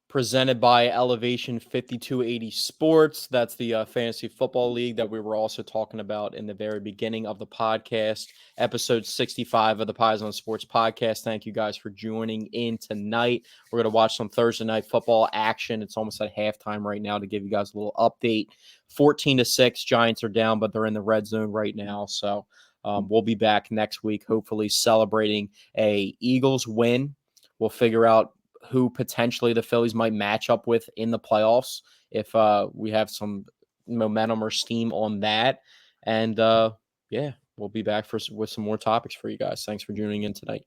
Presented by Elevation 5280 Sports. That's the fantasy football league that we were also talking about in the very beginning of the podcast, episode 65 of the Paisan Sports podcast. Thank you guys for joining in tonight. We're going to watch some Thursday night football action. It's almost at halftime right now to give you guys a little update. 14-6, Giants are down, but they're in the red zone right now. So we'll be back next week, hopefully celebrating a Eagles win. We'll figure out who potentially the Phillies might match up with in the playoffs if we have some momentum or steam on that. And yeah, we'll be back with some more topics for you guys. Thanks for tuning in tonight.